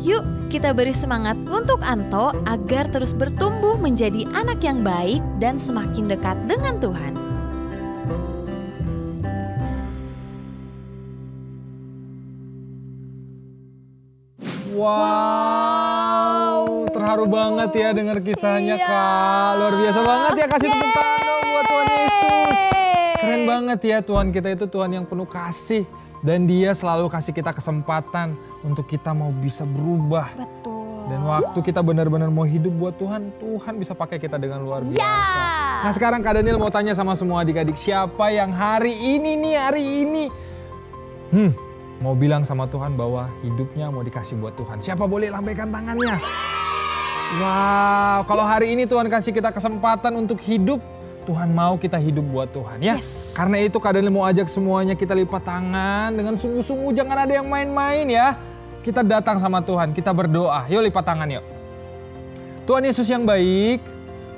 Yuk kita beri semangat untuk Anto agar terus bertumbuh menjadi anak yang baik dan semakin dekat dengan Tuhan. Wow, terharu banget ya dengar kisahnya Kak. Luar biasa banget ya, kasih tepuk tangan dong buat Tuhan Yesus. Keren banget ya, Tuhan kita itu Tuhan yang penuh kasih. Dan Dia selalu kasih kita kesempatan untuk kita mau bisa berubah. Betul. Dan waktu kita benar-benar mau hidup buat Tuhan, Tuhan bisa pakai kita dengan luar biasa. Nah sekarang Kak Daniel mau tanya sama semua adik-adik, siapa yang hari ini mau bilang sama Tuhan bahwa hidupnya mau dikasih buat Tuhan? Siapa boleh lambaikan tangannya? Wow, kalau hari ini Tuhan kasih kita kesempatan untuk hidup, Tuhan mau kita hidup buat Tuhan ya. Yes. Karena itu Kak Daniel mau ajak semuanya kita lipat tangan dengan sungguh-sungguh, jangan ada yang main-main ya. Kita datang sama Tuhan, kita berdoa. Yuk lipat tangan yuk. Tuhan Yesus yang baik,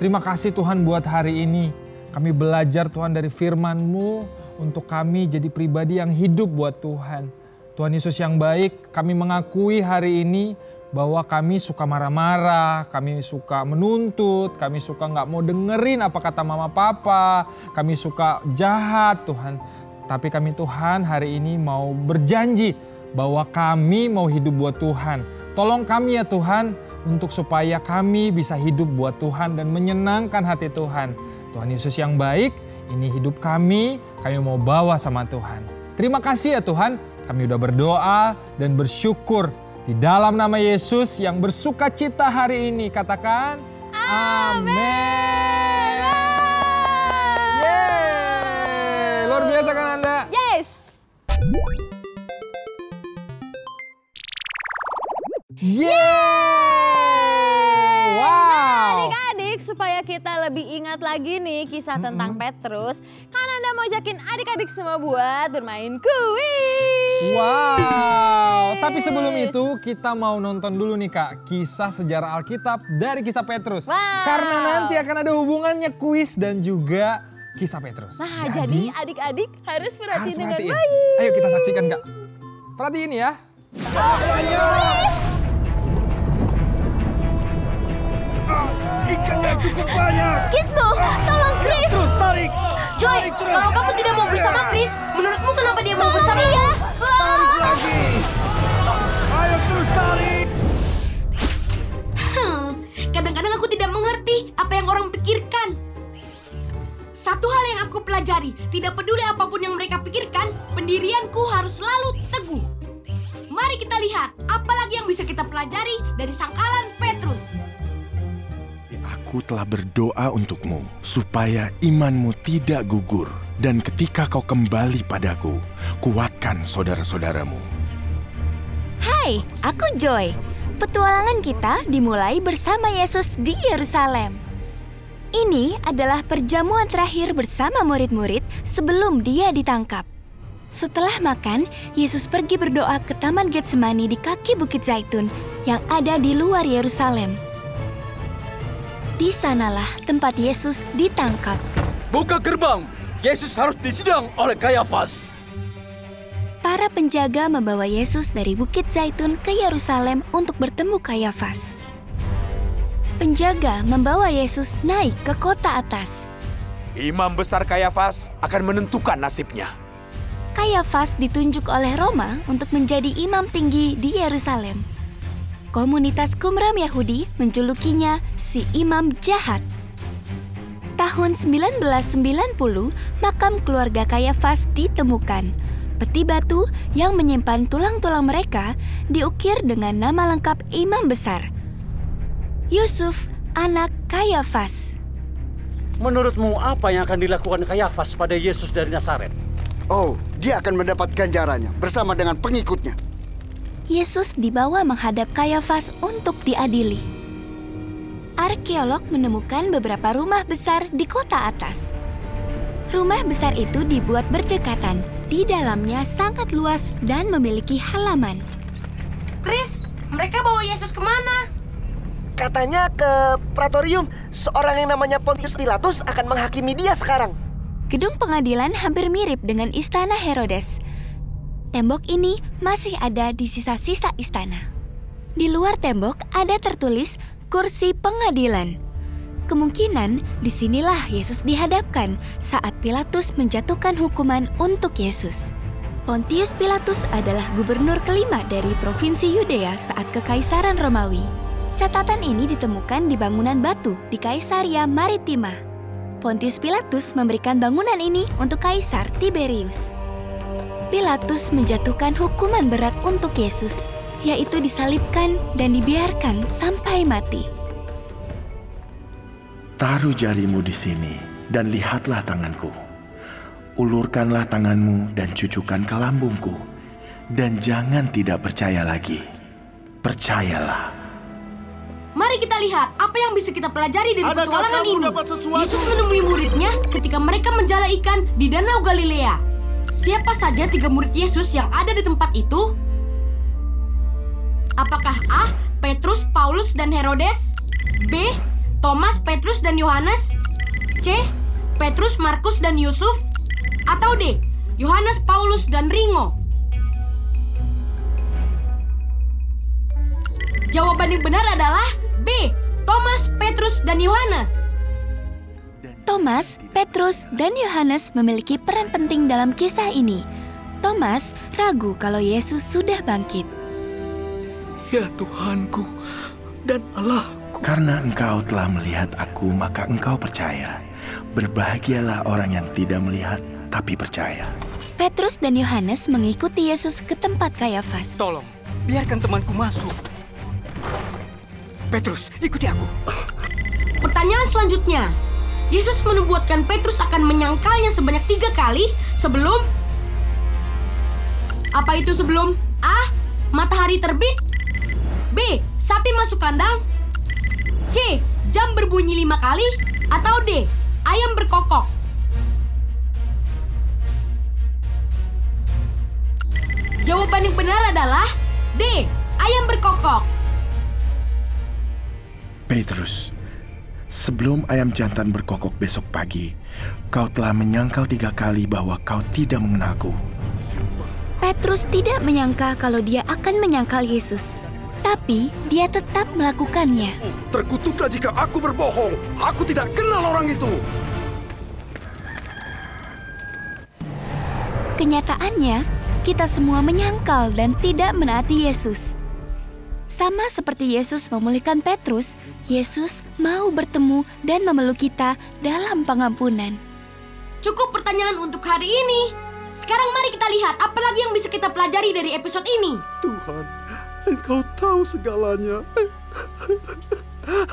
terima kasih Tuhan buat hari ini. Kami belajar Tuhan dari firman-Mu untuk kami jadi pribadi yang hidup buat Tuhan. Tuhan Yesus yang baik, kami mengakui hari ini bahwa kami suka marah-marah, kami suka menuntut, kami suka nggak mau dengerin apa kata mama papa, kami suka jahat Tuhan. Tapi kami Tuhan hari ini mau berjanji bahwa kami mau hidup buat Tuhan. Tolong kami ya Tuhan untuk supaya kami bisa hidup buat Tuhan dan menyenangkan hati Tuhan. Tuhan Yesus yang baik, ini hidup kami mau bawa sama Tuhan. Terima kasih ya Tuhan. Kami udah berdoa dan bersyukur di dalam nama Yesus yang bersuka cita hari ini. Katakan amin. Yeay. Luar biasa kan Anda? Yes. Yeay. Wow. Nah adik-adik supaya kita lebih ingat lagi nih kisah tentang Petrus, Kananda mau ajakin adik-adik semua buat bermain kuis. Wow, tapi sebelum itu kita mau nonton dulu nih Kak, kisah sejarah Alkitab dari kisah Petrus. Wow. Karena nanti akan ada hubungannya kuis dan juga kisah Petrus. Nah, jadi adik-adik harus perhatiin dengan baik. Ayo kita saksikan Kak. Perhatiin ya. Ikannya cukup banyak. Kismo, tolong Chris. Terus tarik. Joy, kalau kamu tidak mau bersama Chris, menurutmu kenapa dia mau bersama dia? Tarik lagi. Ayo terus tarik. Kadang-kadang aku tidak mengerti apa yang orang pikirkan. Satu hal yang aku pelajari, tidak peduli apapun yang mereka pikirkan, pendirianku harus selalu teguh. Mari kita lihat, apa lagi yang bisa kita pelajari dari sangkalan Petrus. Aku telah berdoa untukmu, supaya imanmu tidak gugur. Dan ketika kau kembali padaku, kuatkan saudara-saudaramu. Hai, aku Joy. Petualangan kita dimulai bersama Yesus di Yerusalem. Ini adalah perjamuan terakhir bersama murid-murid sebelum dia ditangkap. Setelah makan, Yesus pergi berdoa ke Taman Getsemani di kaki Bukit Zaitun yang ada di luar Yerusalem. Di sanalah tempat Yesus ditangkap. Buka gerbang! Yesus harus disidang oleh Kayafas. Para penjaga membawa Yesus dari Bukit Zaitun ke Yerusalem untuk bertemu Kayafas. Penjaga membawa Yesus naik ke kota atas. Imam besar Kayafas akan menentukan nasibnya. Kayafas ditunjuk oleh Roma untuk menjadi imam tinggi di Yerusalem. Komunitas Qumran Yahudi menjulukinya si imam jahat. Tahun 1990, makam keluarga Kayafas ditemukan. Peti batu yang menyimpan tulang-tulang mereka diukir dengan nama lengkap imam besar, Yusuf, anak Kayafas. Menurutmu apa yang akan dilakukan Kayafas pada Yesus dari Nazaret? Oh, dia akan mendapat ganjarannya bersama dengan pengikutnya. Yesus dibawa menghadap Kayafas untuk diadili. Arkeolog menemukan beberapa rumah besar di kota atas. Rumah besar itu dibuat berdekatan. Di dalamnya sangat luas dan memiliki halaman. Chris, mereka bawa Yesus kemana? Katanya ke Praetorium. Seorang yang namanya Pontius Pilatus akan menghakimi dia sekarang. Gedung pengadilan hampir mirip dengan istana Herodes. Tembok ini masih ada di sisa-sisa istana. Di luar tembok ada tertulis kursi pengadilan. Kemungkinan disinilah Yesus dihadapkan saat Pilatus menjatuhkan hukuman untuk Yesus. Pontius Pilatus adalah gubernur kelima dari provinsi Yudea saat Kekaisaran Romawi. Catatan ini ditemukan di bangunan batu di Kaisaria Maritima. Pontius Pilatus memberikan bangunan ini untuk Kaisar Tiberius. Pilatus menjatuhkan hukuman berat untuk Yesus, yaitu disalibkan dan dibiarkan sampai mati. Taruh jarimu di sini dan lihatlah tanganku. Ulurkanlah tanganmu dan cucukkan ke lambungku. Dan jangan tidak percaya lagi. Percayalah. Mari kita lihat apa yang bisa kita pelajari dari petualangan ini. Yesus menemui muridnya ketika mereka menjala ikan di Danau Galilea. Siapa saja 3 murid Yesus yang ada di tempat itu? Apakah A. Petrus, Paulus, dan Herodes? B. Thomas, Petrus, dan Yohanes? C. Petrus, Markus, dan Yusuf? Atau D. Yohanes, Paulus, dan Ringo? Jawaban yang benar adalah B. Thomas, Petrus, dan Yohanes. Thomas, Petrus, dan Yohanes memiliki peran penting dalam kisah ini. Thomas ragu kalau Yesus sudah bangkit. Ya Tuhanku dan Allahku. Karena engkau telah melihat aku, maka engkau percaya. Berbahagialah orang yang tidak melihat, tapi percaya. Petrus dan Yohanes mengikuti Yesus ke tempat Kayafas. Tolong, biarkan temanku masuk. Petrus, ikuti aku. Pertanyaan selanjutnya. Yesus menubuatkan Petrus akan menyangkalnya sebanyak 3 kali sebelum... Apa itu sebelum? A. Matahari terbit. B. Sapi masuk kandang. C. jam berbunyi 5 kali? Atau D, ayam berkokok? Jawaban yang benar adalah D, ayam berkokok. Petrus, sebelum ayam jantan berkokok besok pagi, kau telah menyangkal 3 kali bahwa kau tidak mengenalku. Petrus tidak menyangka kalau dia akan menyangkal Yesus. Tapi dia tetap melakukannya. Terkutuklah jika aku berbohong. Aku tidak kenal orang itu. Kenyataannya, kita semua menyangkal dan tidak menaati Yesus. Sama seperti Yesus memulihkan Petrus, Yesus mau bertemu dan memeluk kita dalam pengampunan. Cukup pertanyaan untuk hari ini. Sekarang mari kita lihat apa lagi yang bisa kita pelajari dari episode ini. Tuhan, Engkau tahu segalanya.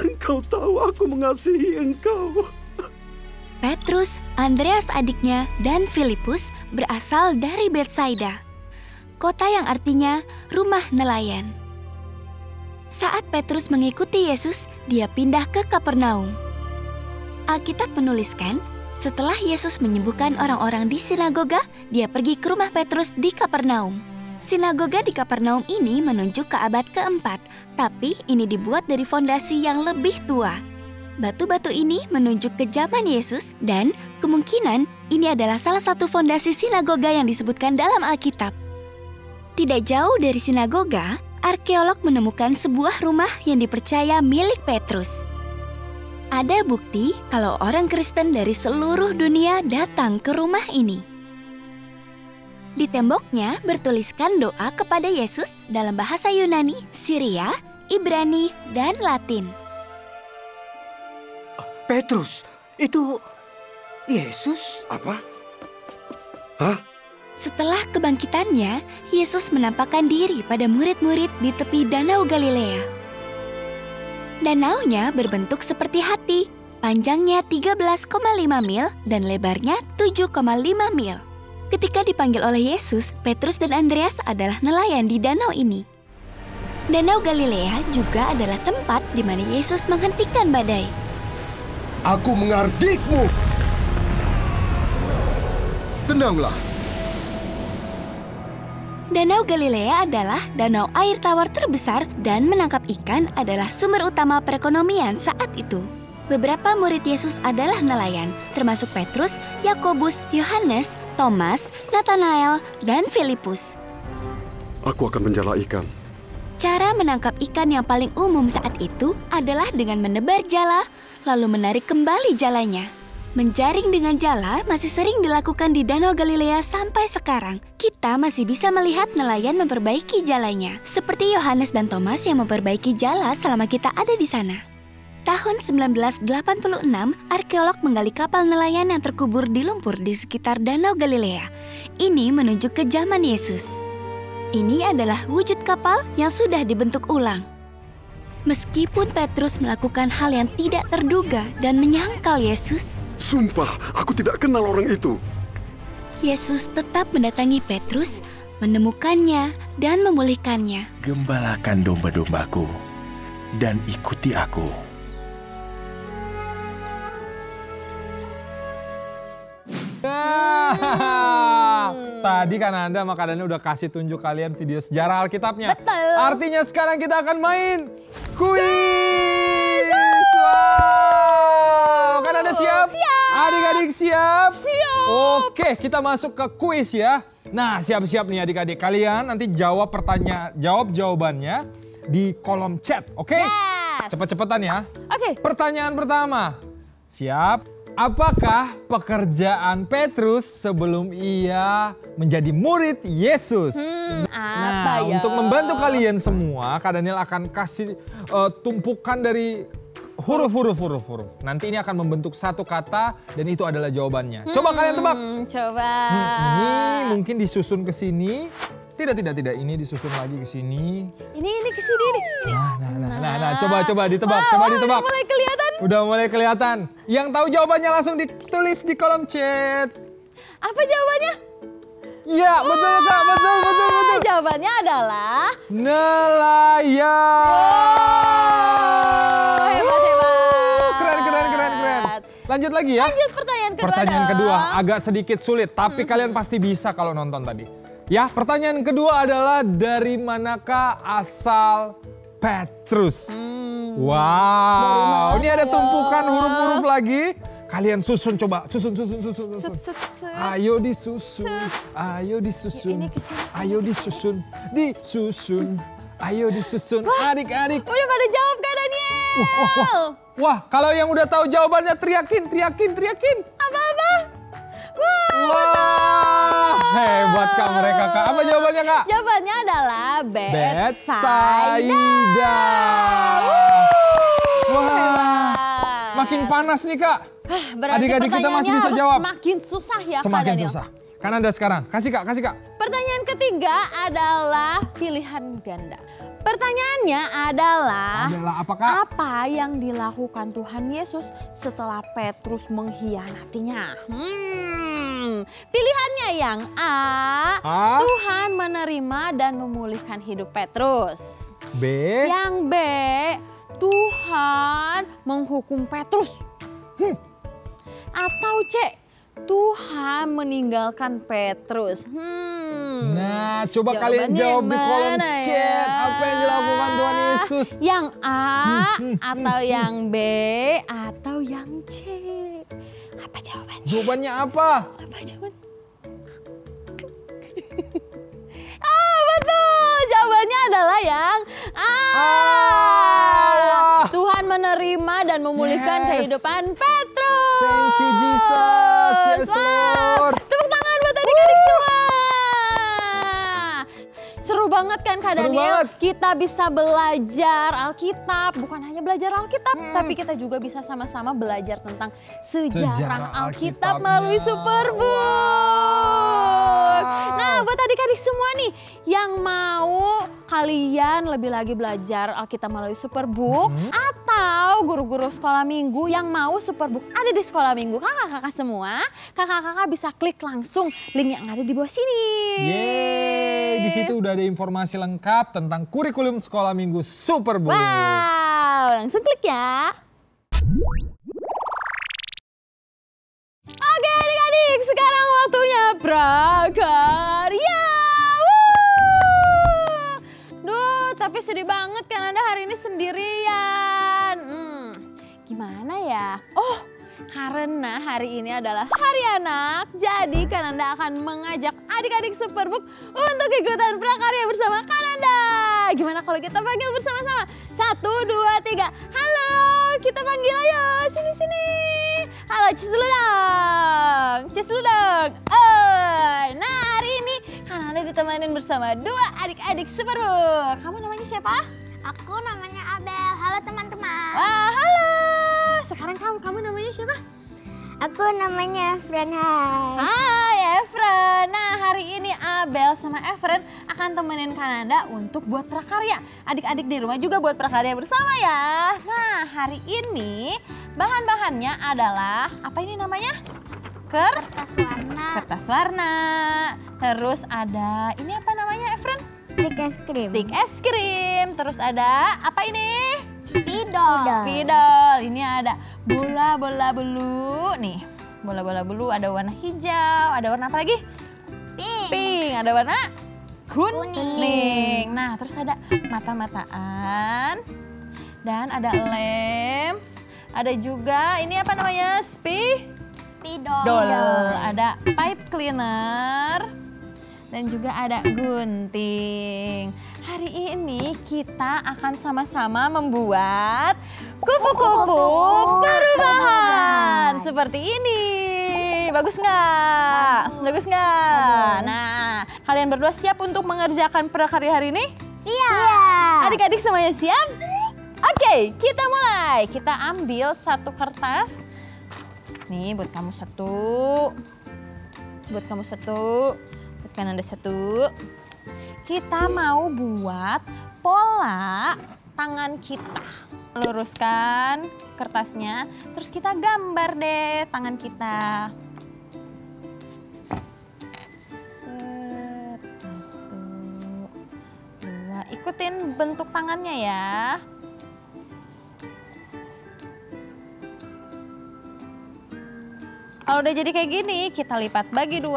Engkau tahu aku mengasihi Engkau. Petrus, Andreas adiknya, dan Filipus berasal dari Betsaida, kota yang artinya rumah nelayan. Saat Petrus mengikuti Yesus, dia pindah ke Kapernaum. Alkitab menuliskan, setelah Yesus menyembuhkan orang-orang di sinagoga, dia pergi ke rumah Petrus di Kapernaum. Sinagoga di Kapernaum ini menunjuk ke abad keempat, tapi ini dibuat dari fondasi yang lebih tua. Batu-batu ini menunjuk ke zaman Yesus dan kemungkinan ini adalah salah satu fondasi sinagoga yang disebutkan dalam Alkitab. Tidak jauh dari sinagoga, arkeolog menemukan sebuah rumah yang dipercaya milik Petrus. Ada bukti kalau orang Kristen dari seluruh dunia datang ke rumah ini. Di temboknya bertuliskan doa kepada Yesus dalam bahasa Yunani, Syria, Ibrani, dan Latin. Petrus, itu Yesus? Apa? Hah? Setelah kebangkitannya, Yesus menampakkan diri pada murid-murid di tepi Danau Galilea. Danaunya berbentuk seperti hati, panjangnya 13,5 mil dan lebarnya 7,5 mil. Ketika dipanggil oleh Yesus, Petrus dan Andreas adalah nelayan di danau ini. Danau Galilea juga adalah tempat di mana Yesus menghentikan badai. Aku mengardikmu. Tenanglah. Danau Galilea adalah danau air tawar terbesar dan menangkap ikan adalah sumber utama perekonomian saat itu. Beberapa murid Yesus adalah nelayan, termasuk Petrus, Yakobus, Yohanes, Thomas, Nathanael, dan Filipus. Aku akan menjala ikan. Cara menangkap ikan yang paling umum saat itu adalah dengan menebar jala, lalu menarik kembali jalanya. Menjaring dengan jala masih sering dilakukan di Danau Galilea sampai sekarang. Kita masih bisa melihat nelayan memperbaiki jalanya, seperti Yohanes dan Thomas yang memperbaiki jala selama kita ada di sana. Tahun 1986, arkeolog menggali kapal nelayan yang terkubur di lumpur di sekitar Danau Galilea. Ini menunjuk ke zaman Yesus. Ini adalah wujud kapal yang sudah dibentuk ulang. Meskipun Petrus melakukan hal yang tidak terduga dan menyangkal Yesus, sumpah, aku tidak kenal orang itu. Yesus tetap mendatangi Petrus, menemukannya, dan memulihkannya. Gembalakan domba-dombaku dan ikuti aku. Tadi kan Anda makanannya udah kasih tunjuk kalian video sejarah Alkitabnya. Betul. Artinya sekarang kita akan main kuis. Wow. Kan Anda siap? Siap. Adik-adik siap? Siap. Oke, kita masuk ke kuis ya. Nah, siap-siap nih adik-adik. Kalian nanti jawab jawabannya di kolom chat, oke? Yes. Cepet-cepetan ya. Oke. Pertanyaan pertama. Siap? Apakah pekerjaan Petrus sebelum ia menjadi murid Yesus? Apa ya? Untuk membantu kalian semua, Kak Daniel akan kasih tumpukan dari huruf. Nanti ini akan membentuk satu kata dan itu adalah jawabannya. Coba kalian tebak. Coba. Ini mungkin disusun ke sini. Tidak. Ini disusun lagi ke sini. Ini ke sini nih. Nah, coba ditebak. Coba ditebak. Udah mulai kelihatan. Udah mulai kelihatan. Yang tahu jawabannya langsung ditulis di kolom chat. Apa jawabannya? Ya, betul Kak. Betul. Jawabannya adalah nelayan. Hebat. Lanjut lagi ya. Lanjut pertanyaan kedua. Pertanyaan kedua dong. agak sedikit sulit, tapi kalian pasti bisa kalau nonton tadi. Ya, pertanyaan kedua adalah dari manakah asal Petrus? Wow, ini ada tumpukan huruf-huruf lagi. Kalian susun coba, susun. Ayo disusun, ayo disusun, ayo disusun, ayo disusun. Adik-adik. Udah pada jawab kan Daniel? Wah, kalau yang udah tahu jawabannya teriakin. Apa? Wah, hebat Kak mereka Kak. Apa jawabannya Kak? Jawabannya adalah Betsaida. Wah, makin panas nih Kak. Adik-adik kita masih bisa jawab. Semakin susah ya Kak Semakin Daniel. susah. Kan Anda sekarang. Kasih Kak. Pertanyaan ketiga adalah pilihan ganda. Pertanyaannya adalah apakah? Apa yang dilakukan Tuhan Yesus setelah Petrus mengkhianatinya? Pilihannya yang A, Tuhan menerima dan memulihkan hidup Petrus. B, yang B, Tuhan menghukum Petrus. Atau C, Tuhan meninggalkan Petrus. Nah, coba kalian jawab di kolom chat. Apa yang dilakukan Tuhan Yesus? Yang A, atau yang B, atau yang C? Apa jawabannya? Jawabannya apa? Apa jawabannya? Betul. Jawabannya adalah yang A. Tuhan menerima dan memulihkan kehidupan Petrus. Thank you Jesus. Yes Lord. Tepuk tangan buat adik-adik semua. Seru banget kan Kak Daniel? Kita bisa belajar Alkitab. Bukan hanya belajar Alkitab, tapi kita juga bisa sama-sama belajar tentang sejarah Alkitab melalui Superbook. Nah, buat adik-adik semua nih yang mau kalian lebih lagi belajar Alkitab melalui Superbook atau guru-guru sekolah minggu yang mau Superbook ada di sekolah minggu, kakak-kakak semua, kakak-kakak bisa klik langsung link yang ada di bawah sini. Yeay, di situ udah ada informasi lengkap tentang kurikulum sekolah minggu Superbook. Wow, langsung klik ya. Oke adik-adik, sekarang waktunya prakarya. Duh, tapi sedih banget kan Anda hari ini sendirian. Gimana ya? Oh, karena hari ini adalah Hari Anak, jadi Kananda akan mengajak adik-adik Superbook untuk ikutan prakarya bersama Kananda. Gimana kalau kita panggil bersama-sama? 1, 2, 3. Halo, kita panggil ayo. Sini. Halo, cus dulu dong. Nah, hari ini Kananda ditemanin bersama 2 adik-adik Superbook. Kamu namanya siapa? Aku namanya Abel. Halo teman-teman. Wah, halo. Sekarang kamu namanya siapa? Aku namanya Efren. Hai Efren. Nah, hari ini Abel sama Efren akan temenin Kananda untuk buat prakarya. Adik-adik di rumah juga buat prakarya bersama ya. Nah, hari ini bahan-bahannya adalah apa ini namanya? Kertas warna. Kertas warna. Terus ada ini apa namanya Efren? Stik es krim. Stik es krim. Terus ada apa ini? Spidol. Ini ada bola-bola bulu. Nih, bola-bola bulu ada warna hijau. Ada warna apa lagi? Pink. Ada warna kuning. Nah, terus ada mata-mataan. Dan ada lem. Ada juga ini apa namanya? Spidol. Ada pipe cleaner. Dan juga ada gunting. Hari ini kita akan sama-sama membuat kupu-kupu perubahan. Seperti ini. Bagus nggak? Nah, kalian berdua siap untuk mengerjakan prakarya hari ini? Siap. Adik-adik semuanya siap? Oke, kita mulai. Kita ambil satu kertas. Nih, buat kamu satu. Buat Kananda satu. Kita mau buat pola tangan kita. Luruskan kertasnya, terus kita gambar deh tangan kita. Satu, dua. Ikutin bentuk tangannya ya. Kalau udah jadi kayak gini, kita lipat bagi 2.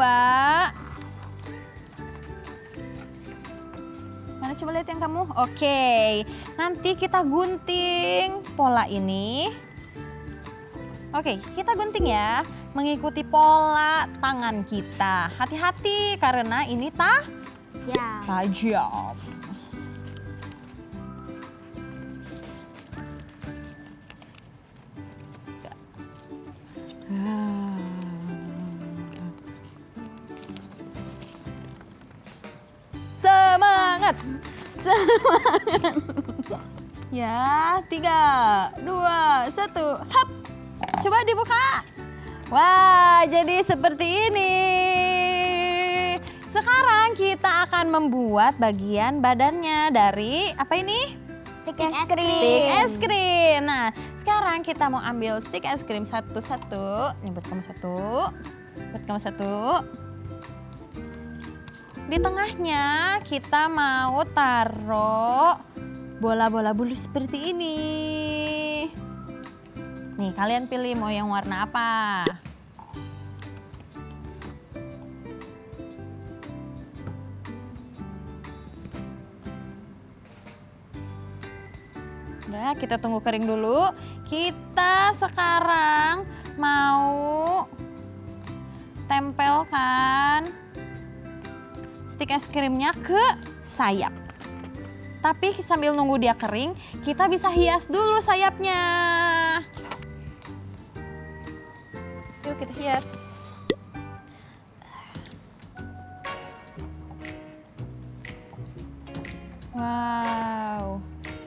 Mana coba lihat yang kamu? Oke, nanti kita gunting pola ini. Oke, kita gunting ya, mengikuti pola tangan kita. Hati-hati karena ini tajam. Semangat, semangat. Ya, 3, 2, 1, hap. Coba dibuka. Wah, jadi seperti ini. Sekarang kita akan membuat bagian badannya dari apa ini? Stik es krim. Stik es krim. Nah, sekarang kita mau ambil stik es krim satu-satu. Ini buat kamu satu. Buat kamu satu. Di tengahnya kita mau taruh bola-bola bulu seperti ini. Nih, kalian pilih mau yang warna apa? Udah, kita tunggu kering dulu. Kita sekarang mau tempelkan stik es krimnya ke sayap. Tapi sambil nunggu dia kering, kita bisa hias dulu sayapnya. Yuk kita hias. Wow.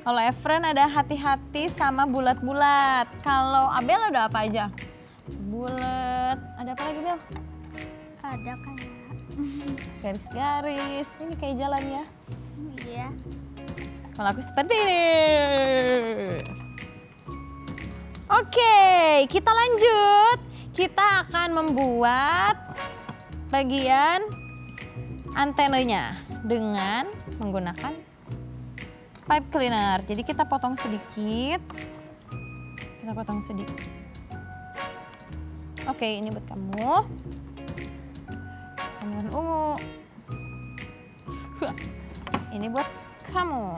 Kalau Efren ada hati-hati sama bulat-bulat. Kalau Abel ada apa aja? Bulat. Ada apa lagi, Bel? Ada kayak garis-garis. Ini kayak jalan ya. Iya. Kalau aku seperti ini. Oke, kita lanjut. Kita akan membuat bagian antenanya dengan menggunakan pipe cleaner. Jadi kita potong sedikit. Kita potong sedikit. Oke, ini buat kamu. Kamu dan ungu. Ini buat kamu.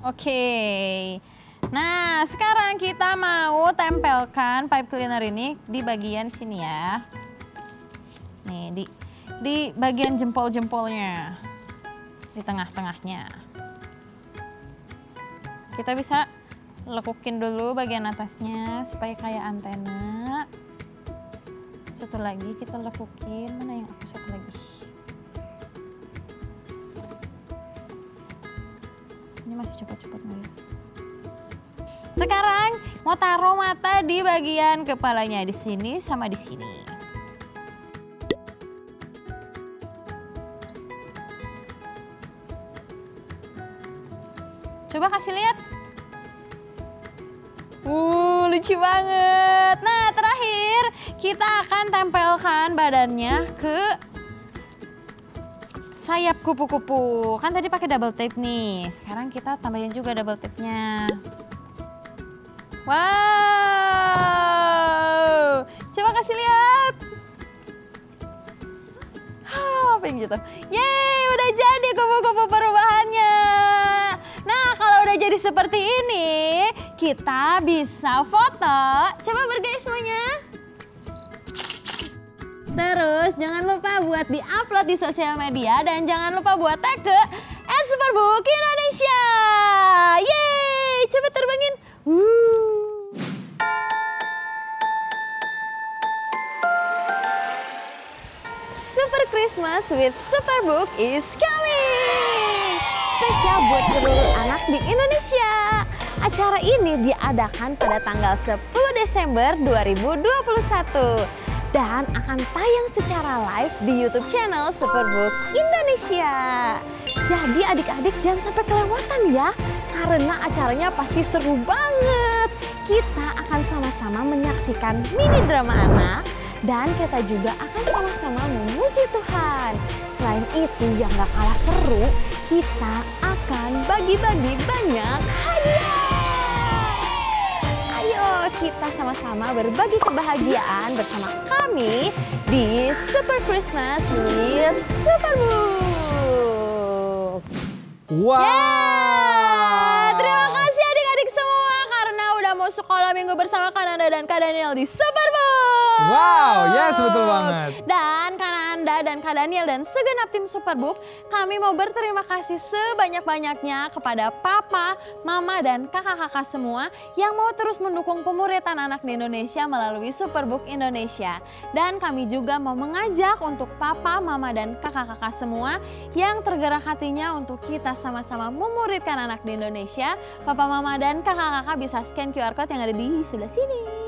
Oke. Nah, sekarang kita mau tempelkan pipe cleaner ini di bagian sini ya. Nih, di bagian jempol-jempolnya. Di tengah-tengahnya. Kita bisa lekukin dulu bagian atasnya supaya kayak antena. Satu lagi kita lekukin. Mana yang aku satu lagi? Ini masih cepet-cepet nih. Sekarang mau taruh mata di bagian kepalanya di sini sama di sini. Coba kasih lihat. Lucu banget. Nah, terakhir kita akan tempelkan badannya ke sayap kupu-kupu. Kan tadi pakai double tape nih. Sekarang kita tambahin juga double tape-nya. Wow. Coba kasih lihat. Apa yang gitu? Yeay, udah jadi kupu-kupu perubahannya. Nah, kalau udah jadi seperti ini, kita bisa foto. Coba bergaya semuanya. Terus jangan lupa buat di-upload di sosial media dan jangan lupa buat tag ke @superbook_Indonesia. Yeay, coba terbangin. Super Christmas with Superbook is coming! Spesial buat seluruh anak di Indonesia. Acara ini diadakan pada tanggal 10 Desember 2021 dan akan tayang secara live di YouTube channel Superbook Indonesia. Jadi adik-adik jangan sampai kelewatan ya, karena acaranya pasti seru banget. Kita akan sama-sama menyaksikan mini drama anak dan kita juga akan sama-sama memuji Tuhan. Selain itu yang gak kalah seru, kita akan bagi-bagi banyak hadiah. Ayo kita sama-sama berbagi kebahagiaan bersama kami di Super Christmas with Superbook. Wow. Terima kasih adik-adik semua karena udah mau sekolah minggu bersama Kak Nanda dan Kak Daniel di Superbook. Wow, yes betul banget. Dan Kak Nanda dan Kak Daniel dan segenap tim Superbook, kami mau berterima kasih sebanyak-banyaknya kepada Papa, Mama, dan kakak-kakak semua yang mau terus mendukung pemuritan anak di Indonesia melalui Superbook Indonesia. Dan kami juga mau mengajak untuk Papa, Mama, dan kakak-kakak semua yang tergerak hatinya untuk kita sama-sama memuridkan anak di Indonesia. Papa, Mama, dan kakak-kakak bisa scan QR Code yang ada di sebelah sini.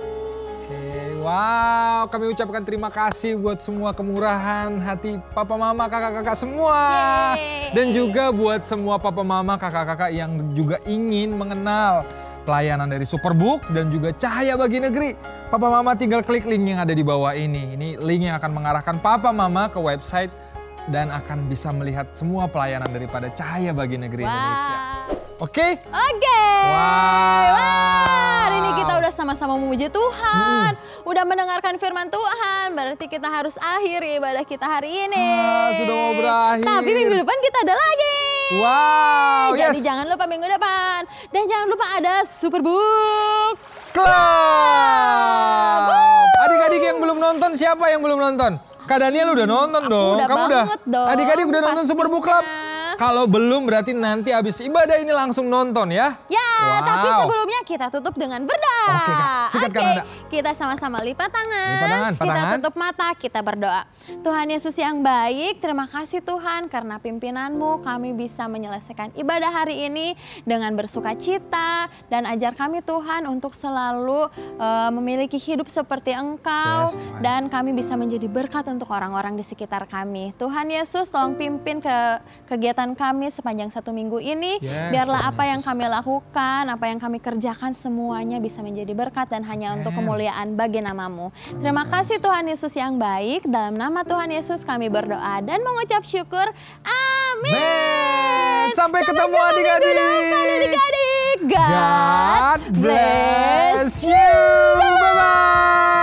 Wow, kami ucapkan terima kasih buat semua kemurahan hati papa mama kakak-kakak semua. Dan juga buat semua papa mama kakak-kakak yang juga ingin mengenal pelayanan dari Superbook dan juga Cahaya Bagi Negeri. Papa mama tinggal klik link yang ada di bawah ini. Ini link yang akan mengarahkan papa mama ke website dan akan bisa melihat semua pelayanan daripada Cahaya Bagi Negeri Indonesia. Oke? Oke. Wow. Hari ini kita udah sama-sama memuji Tuhan. Udah mendengarkan firman Tuhan. Berarti kita harus akhiri ibadah kita hari ini. Sudah mau berakhir. Tapi minggu depan kita ada lagi. Wow. Jadi jangan lupa minggu depan. Dan jangan lupa ada Superbook Club. Adik-adik yang belum nonton, siapa yang belum nonton? Kak Daniel udah nonton dong. Udah Kamu banget dong. Adik-adik udah nonton Superbook Club? Kalau belum berarti nanti habis ibadah ini langsung nonton ya. Ya, tapi sebelumnya kita tutup dengan berdoa. Oke, Kak. Sikat, Kak Nanda. Kita sama-sama lipat tangan. Lipat tangan, Kita tutup mata, kita berdoa. Tuhan Yesus yang baik, terima kasih Tuhan karena pimpinanmu kami bisa menyelesaikan ibadah hari ini dengan bersuka cita. Dan ajar kami Tuhan untuk selalu memiliki hidup seperti Engkau. Dan kami bisa menjadi berkat untuk orang-orang di sekitar kami. Tuhan Yesus tolong pimpin ke kegiatan kami sepanjang 1 minggu ini. Biarlah apa yang kami lakukan, apa yang kami kerjakan semuanya bisa menjadi berkat dan hanya untuk kemuliaan bagi nama-Mu. Terima kasih Tuhan Yesus yang baik. Dalam nama Tuhan Yesus kami berdoa dan mengucap syukur. Amin. Sampai ketemu adik-adik. God bless you. Bye-bye.